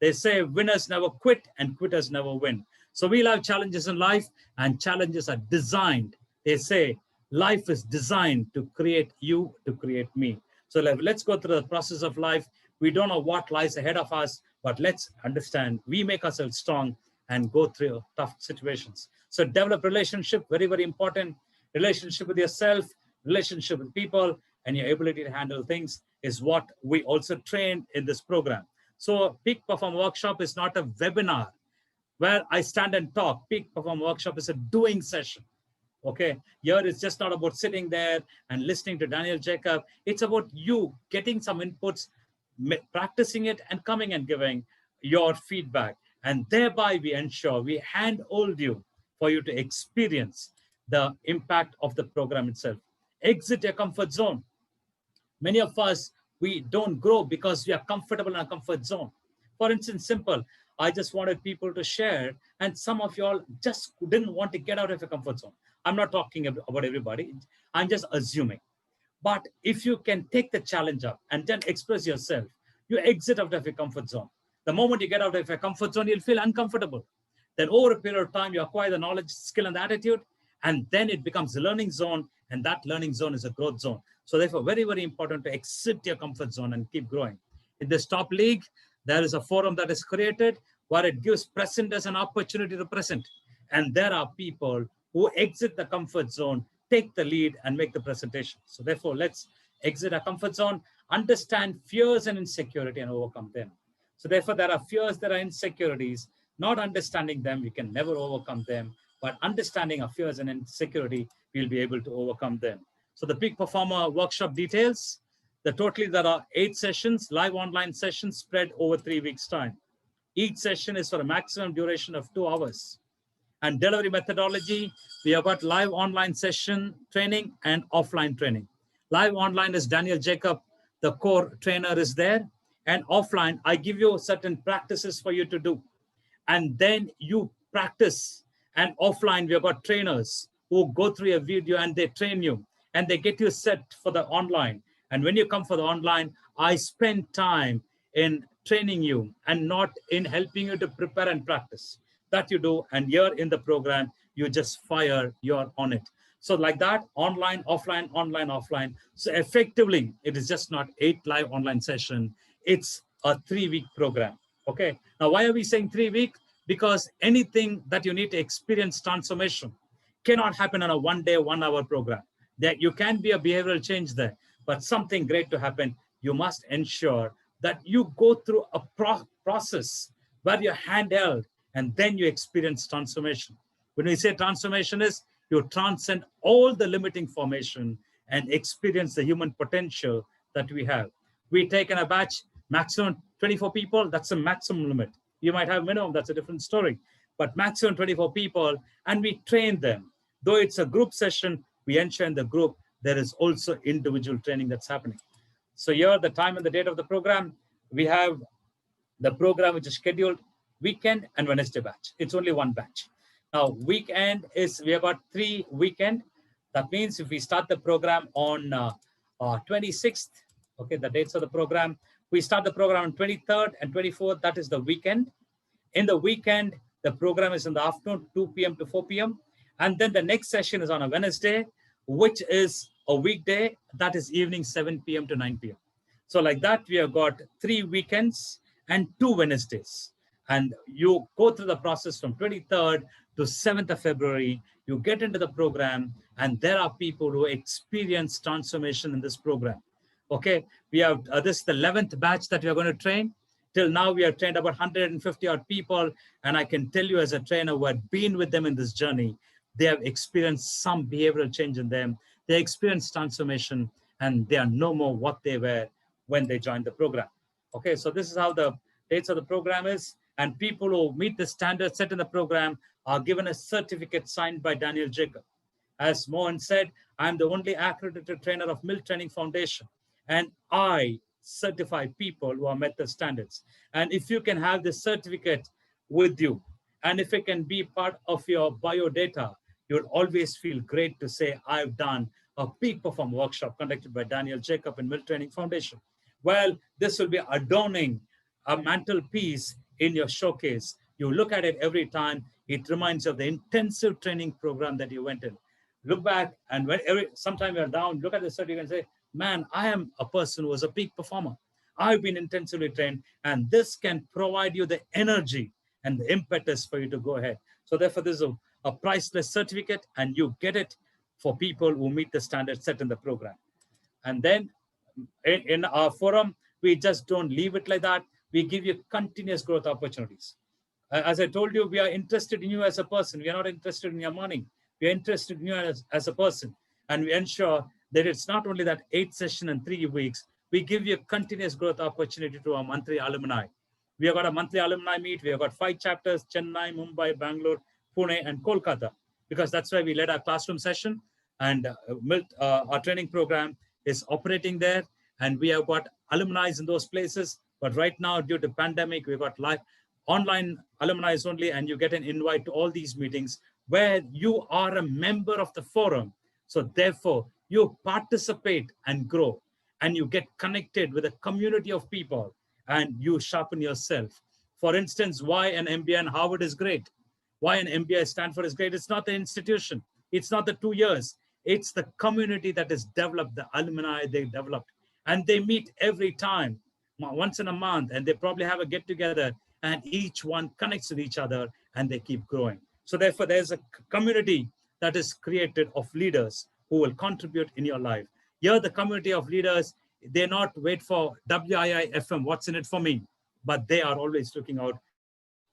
They say winners never quit and quitters never win. So we'll have challenges in life, and challenges are designed. They say life is designed to create you, to create me. So let's go through the process of life. We don't know what lies ahead of us, but let's understand we make ourselves strong and go through tough situations. So develop relationship, very, very important. Relationship with yourself, relationship with people, and your ability to handle things is what we also train in this program. So Peak Perform Workshop is not a webinar where I stand and talk. Peak Perform Workshop is a doing session. Okay, here it's just not about sitting there and listening to Daniel Jacob. It's about you getting some inputs, practicing it, and coming and giving your feedback. And thereby we ensure we handhold you for you to experience the impact of the program itself. Exit your comfort zone. Many of us, we don't grow because we are comfortable in our comfort zone. For instance, simple, I just wanted people to share, and some of y'all just didn't want to get out of your comfort zone. I'm not talking about everybody. I'm just assuming. But if you can take the challenge up and then express yourself, you exit out of your comfort zone. The moment you get out of your comfort zone, you'll feel uncomfortable. Then over a period of time, you acquire the knowledge, skill, and the attitude, and then it becomes a learning zone, and that learning zone is a growth zone. So therefore, very, very important to exit your comfort zone and keep growing. In this top league, there is a forum that is created where it gives presenters an opportunity to present. And there are people who exit the comfort zone, take the lead, and make the presentation. So therefore, let's exit our comfort zone, understand fears and insecurity, and overcome them. So therefore, there are fears, there are insecurities. Not understanding them, we can never overcome them. But understanding our fears and insecurity, we'll be able to overcome them. So the Peak Performer Workshop details, totally there are 8 sessions, live online sessions spread over 3 weeks' time. Each session is for a maximum duration of 2 hours. And delivery methodology, we have got live online session training and offline training. Live online is Daniel Jacob, the core trainer is there. And offline, I give you certain practices for you to do. And then you practice. And offline, we have got trainers who go through a video and they train you. And they get you set for the online. And when you come for the online, I spend time in training you and not in helping you to prepare and practice. That you do, and here in the program, you just fire, you're on it. So like that, online, offline, online, offline. So effectively, it is just not 8 live online session. It's a 3-week program, okay? Now, why are we saying 3 weeks? Because anything that you need to experience transformation cannot happen on a 1-day, 1-hour program. That you can be a behavioral change there, but something great to happen, you must ensure that you go through a process where you're handheld and then you experience transformation. When we say transformation is, you transcend all the limiting formation and experience the human potential that we have. We take in a batch, maximum 24 people, that's the maximum limit. You might have minimum, that's a different story, but maximum 24 people, and we train them. Though it's a group session, we ensure in the group, there is also individual training that's happening. So here, the time and the date of the program, we have the program which is scheduled weekend and Wednesday batch. It's only one batch. Now, weekend is, we have got 3 weekend. That means if we start the program on 26th, okay, the dates of the program, we start the program on 23rd and 24th, that is the weekend. In the weekend, the program is in the afternoon, 2 p.m. to 4 p.m. And then the next session is on a Wednesday, which is a weekday, that is evening 7 p.m. to 9 p.m. So like that, we have got 3 weekends and 2 Wednesdays. And you go through the process from 23rd to 7th of February, you get into the program, and there are people who experience transformation in this program. Okay, we have, this is the 11th batch that we are going to train. Till now, we have trained about 150 odd people. And I can tell you as a trainer who had been with them in this journey, they have experienced some behavioral change in them. They experienced transformation, and they are no more what they were when they joined the program. Okay, so this is how the dates of the program is. And people who meet the standards set in the program are given a certificate signed by Daniel Jacob. As Mohan said, I'm the only accredited trainer of Milk Training Foundation, and I certify people who have met the standards. And if you can have this certificate with you, and if it can be part of your biodata, you'll always feel great to say, I've done a peak perform workshop conducted by Daniel Jacob and Milk Training Foundation. Well, this will be adorning a mantelpiece in your showcase. You look at it every time, it reminds you of the intensive training program that you went in. Look back, and when sometime you're down, look at the certificate and say, man, I am a person who was a peak performer. I've been intensively trained, and this can provide you the energy and the impetus for you to go ahead. So therefore, this is a priceless certificate, and you get it for people who meet the standards set in the program. And then in our forum, we just don't leave it like that. We give you continuous growth opportunities. As I told you, we are interested in you as a person. We are not interested in your money. We are interested in you as a person. And we ensure that it's not only that 8 session and 3 weeks, we give you a continuous growth opportunity to our monthly alumni. We have got a monthly alumni meet. We have got 5 chapters, Chennai, Mumbai, Bangalore, Pune, and Kolkata, because that's where we led our classroom session. And our training program is operating there. And we have got alumni in those places. But right now, due to pandemic, we've got live online alumni only, and you get an invite to all these meetings where you are a member of the forum. So therefore, you participate and grow, and you get connected with a community of people, and you sharpen yourself. For instance, why an MBA in Harvard is great, why an MBA at Stanford is great. It's not the institution. It's not the 2 years. It's the community that is developed, the alumni they developed. And they meet every time, once in a month, and they probably have a get together, and each one connects with each other, and they keep growing. So therefore, there's a community that is created of leaders who will contribute in your life. Here, the community of leaders, they not wait for WIIFM, what's in it for me, but they are always looking out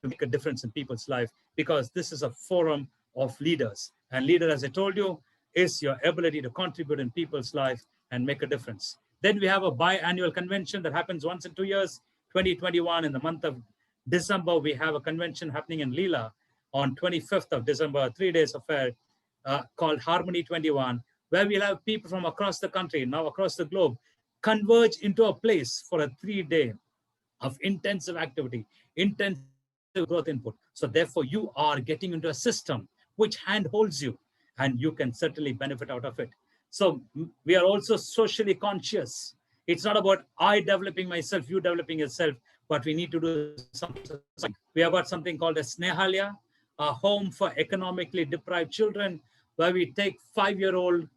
to make a difference in people's life, because this is a forum of leaders. And leader, as I told you, is your ability to contribute in people's life and make a difference. Then we have a biannual convention that happens once in 2 years. 2021, in the month of December, we have a convention happening in Leela on 25th of December, a 3-day affair called Harmony 21, where we'll have people from across the country, now across the globe, converge into a place for a 3-day of intensive activity, intensive growth input. So therefore, you are getting into a system which handholds you, and you can certainly benefit out of it. So we are also socially conscious. It's not about I developing myself, you developing yourself, but we need to do something. We have got something called a Snehalya, a home for economically deprived children, where we take 5-year-old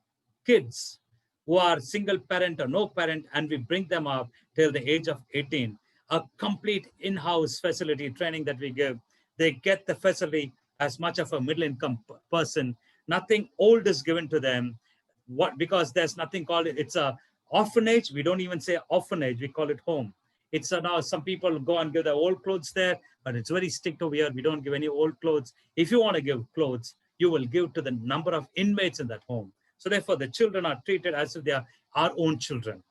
kids who are single parent or no parent, and we bring them up till the age of 18. A complete in-house facility training that we give. They get the facility as much of a middle-income person. Nothing old is given to them. What? Because there's nothing called it. It's a orphanage. We don't even say orphanage. We call it home. It's now some people go and give their old clothes there, but it's very strict over here. We don't give any old clothes. If you want to give clothes, you will give to the number of inmates in that home. So therefore, the children are treated as if they are our own children.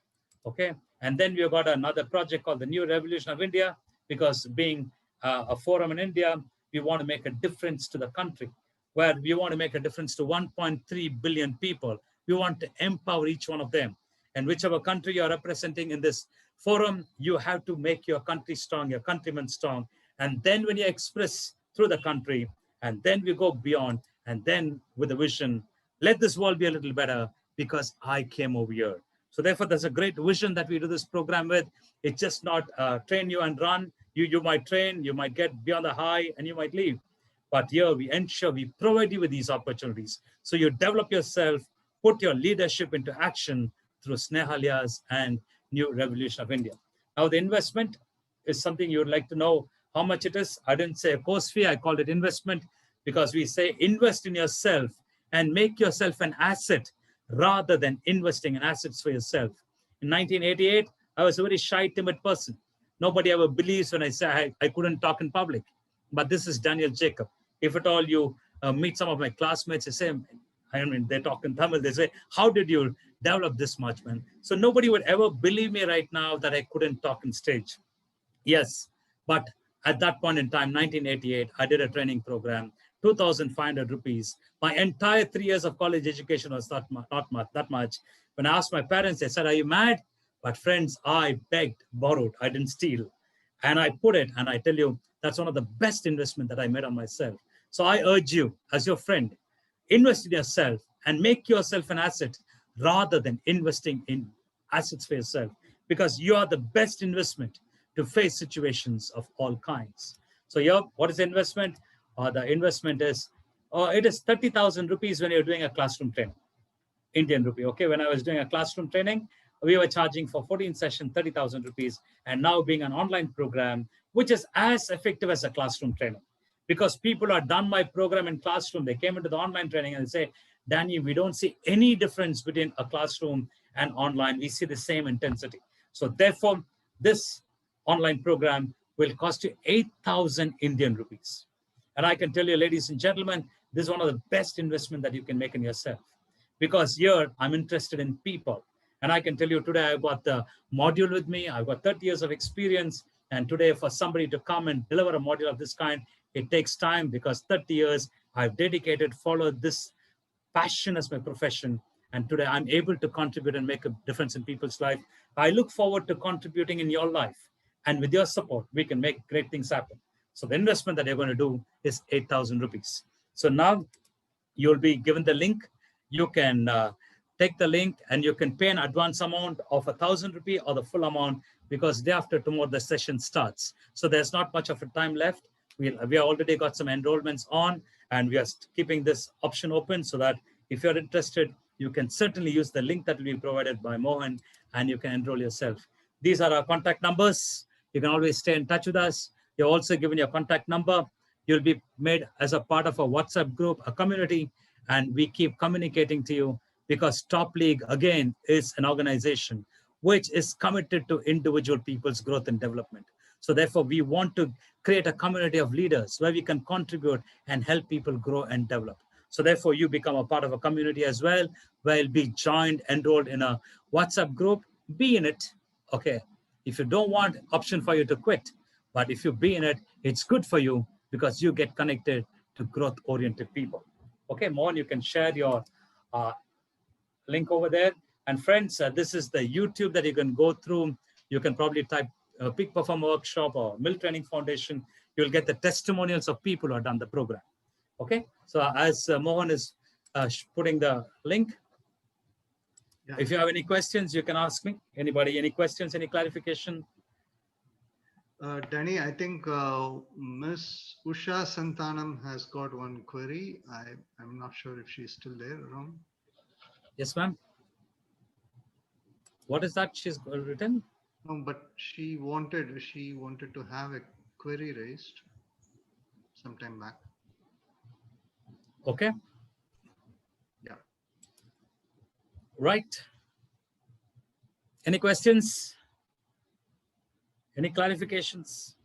Okay. And then we've got another project called the New Revolution of India, because being a forum in India, we want to make a difference to the country, where we want to make a difference to 1.3 billion people. We want to empower each one of them. And whichever country you're representing in this forum, you have to make your country strong, your countrymen strong. And then when you express through the country, and then we go beyond, and then with a vision, let this world be a little better because I came over here. So therefore, there's a great vision that we do this program with. It's just not train you and run. You might train, you might get beyond the high, and you might leave. But here we ensure we provide you with these opportunities. So you develop yourself, put your leadership into action through Snehalyas and New Revolution of India. Now the investment is something you would like to know how much it is. I didn't say a course fee, I called it investment, because we say invest in yourself and make yourself an asset rather than investing in assets for yourself. In 1988, I was a very shy, timid person. Nobody ever believes when I say I couldn't talk in public. But this is Daniel Jacob. If at all you meet some of my classmates, they say, I mean, they talk in Tamil, they say, how did you develop this much, man? So nobody would ever believe me right now that I couldn't talk on stage. Yes, but at that point in time, 1988, I did a training program, 2,500 rupees. My entire 3 years of college education was not that much. When I asked my parents, they said, are you mad? But friends, I begged, borrowed, I didn't steal. And I put it, and I tell you, that's one of the best investment that I made on myself. So I urge you, as your friend, invest in yourself and make yourself an asset rather than investing in assets for yourself, because you are the best investment to face situations of all kinds. So here, what is the investment? The investment is, it is 30,000 rupees when you're doing a classroom training, Indian rupee. Okay, when I was doing a classroom training, we were charging for 14 sessions, 30,000 rupees. And now being an online program, which is as effective as a classroom training. Because people are done my program in classroom, they came into the online training and they say, Danny, we don't see any difference between a classroom and online. We see the same intensity. So therefore, this online program will cost you 8,000 Indian rupees. And I can tell you, ladies and gentlemen, this is one of the best investments that you can make in yourself. Because here, I'm interested in people. And I can tell you today, I've got the module with me. I've got 30 years of experience. And today, for somebody to come and deliver a module of this kind, it takes time, because 30 years I've dedicated, followed this passion as my profession. And today I'm able to contribute and make a difference in people's life. I look forward to contributing in your life. And with your support, we can make great things happen. So the investment that you're going to do is 8,000 rupees. So now you'll be given the link. You can take the link and you can pay an advance amount of 1,000 rupee or the full amount, because day after tomorrow the session starts. So there's not much of a time left. We have already got some enrollments on, and we are keeping this option open so that if you're interested, you can certainly use the link that will be provided by Mohan and you can enroll yourself. These are our contact numbers. You can always stay in touch with us. You're also given your contact number. You'll be made as a part of a WhatsApp group, a community, and we keep communicating to you, because Top League, again, is an organization which is committed to individual people's growth and development. So therefore, we want to create a community of leaders where we can contribute and help people grow and develop. So therefore, you become a part of a community as well, where you'll be joined, enrolled in a WhatsApp group. Be in it, okay? If you don't want, option for you to quit. But if you be in it, it's good for you, because you get connected to growth-oriented people. Okay, Mohan, you can share your link over there. And friends, this is the YouTube that you can go through. You can probably type Peak Perform Workshop or Mill Training Foundation. You'll get the testimonials of people who have done the program. Okay, so as Mohan is putting the link, Yeah. if you have any questions, you can ask me. Anybody, any questions, any clarification? Danny, I think Miss Usha Santanam has got one query. I'm not sure if she's still there around. Yes, ma'am. What is that she's written? No, but she wanted to have a query raised sometime back. Okay. Yeah. Right. Any questions? Any clarifications?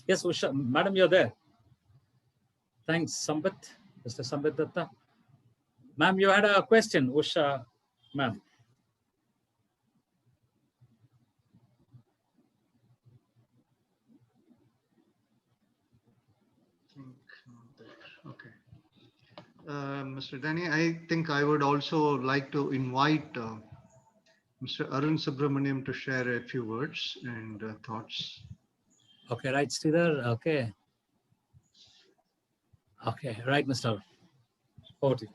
Yes, Usha, madam, you're there. Thanks, Sambit, Mr. Sambit Datta. Ma'am, you had a question, Usha, ma'am. Okay. Mr. Danny, I think I would also like to invite Mr. Arun Subramaniam to share a few words and thoughts. Okay, right, Sridhar. Okay. Okay, right, Mr. Over to you.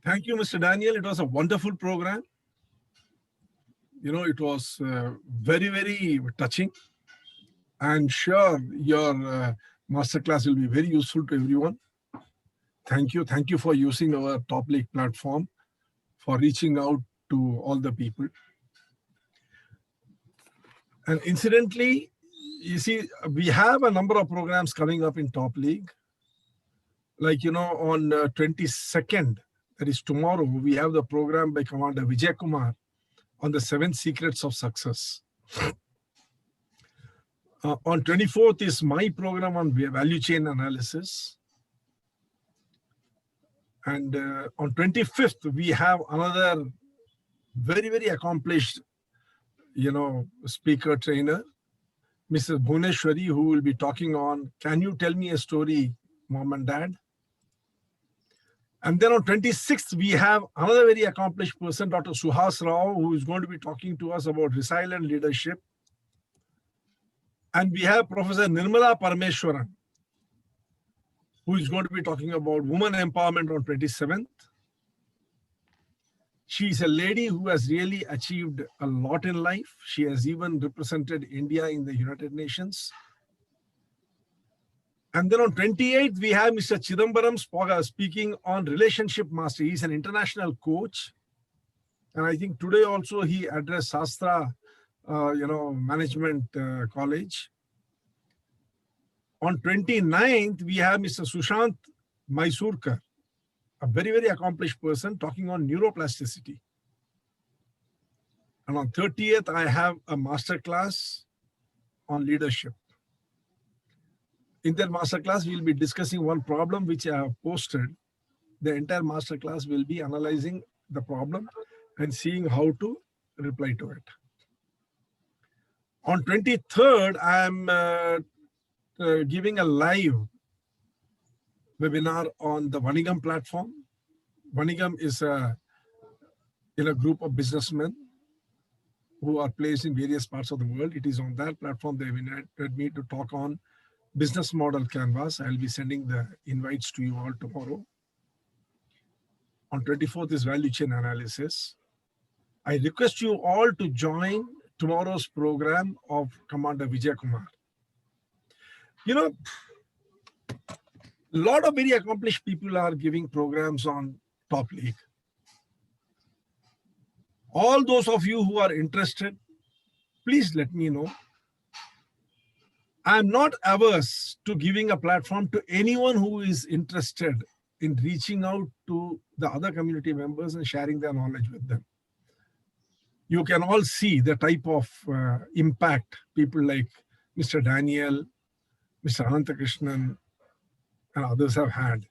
Thank you, Mr. Daniel. It was a wonderful program. You know, it was very, very touching. I'm sure your masterclass will be very useful to everyone. Thank you. Thank you for using our Top League platform for reaching out to all the people. And incidentally, you see, we have a number of programs coming up in Top League. Like, you know, on 22nd, that is tomorrow, we have the program by Commander Vijay Kumar on the 7 secrets of success. On 24th is my program on value chain analysis. And on 25th, we have another very, very accomplished, you know, speaker trainer, Mrs. Bhuneshwari, who will be talking on, can you tell me a story, mom and dad? And then on 26th, we have another very accomplished person, Dr. Suhas Rao, who is going to be talking to us about resilient leadership. And we have Professor Nirmala Parameshwaran, who is going to be talking about women empowerment on 27th. She is a lady who has really achieved a lot in life. She has even represented India in the United Nations. And then on 28th, we have Mr. Chidambaram speaking on relationship mastery. He's an international coach. And I think today also he addressed Sastra, Management College. On 29th, we have Mr. Sushant Mysurkar, a very, very accomplished person talking on neuroplasticity. And on 30th, I have a masterclass on leadership. In that masterclass, we'll be discussing one problem which I have posted. The entire masterclass will be analyzing the problem and seeing how to reply to it. On 23rd, I'm giving a live webinar on the Vanigam platform. Vanigam is a group of businessmen who are placed in various parts of the world. It is on that platform they invited me to talk on business model canvas. I'll be sending the invites to you all tomorrow. On 24th is value chain analysis. I request you all to join tomorrow's program of Commander Vijay Kumar. You know, a lot of very accomplished people are giving programs on Top League. All those of you who are interested, please let me know. I'm not averse to giving a platform to anyone who is interested in reaching out to the other community members and sharing their knowledge with them. You can all see the type of impact people like Mr. Daniel, Mr. Anantakrishnan, and others have had.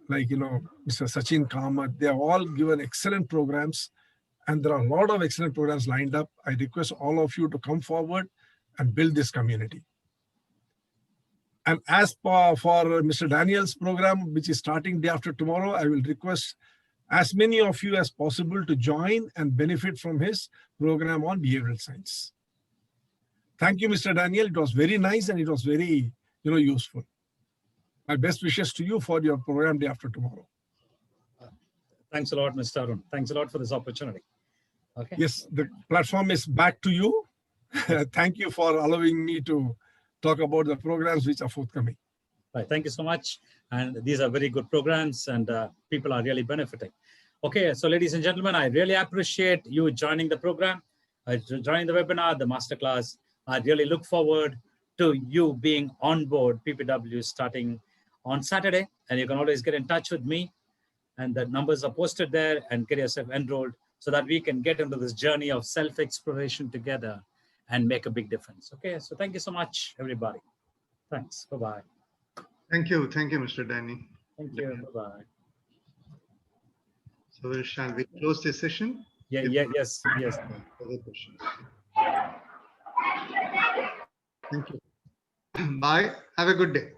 Like, Mr. Sachin Kamath, they have all given excellent programs, and there are a lot of excellent programs lined up. I request all of you to come forward and build this community. And as for Mr. Daniel's program, which is starting day after tomorrow, I will request as many of you as possible to join and benefit from his program on behavioral science. Thank you, Mr. Daniel. It was very nice and it was very, useful. My best wishes to you for your program day after tomorrow. Thanks a lot, Mr. Arun. Thanks a lot for this opportunity. Okay. Yes, the platform is back to you. Thank you for allowing me to talk about the programs which are forthcoming. Right. Thank you so much. And these are very good programs and people are really benefiting. Okay, so ladies and gentlemen, I really appreciate you joining the program, joining the webinar, the masterclass. I really look forward to you being on board PPW starting on Saturday. And you can always get in touch with me and the numbers are posted there, and get yourself enrolled so that we can get into this journey of self-exploration together and make a big difference. Okay, so thank you so much, everybody. Thanks. Bye-bye. Thank you, Mr. Danny. Thank you. Bye-bye. So shall we close this session? Yeah, yes. Further questions. Thank you. Bye. Have a good day.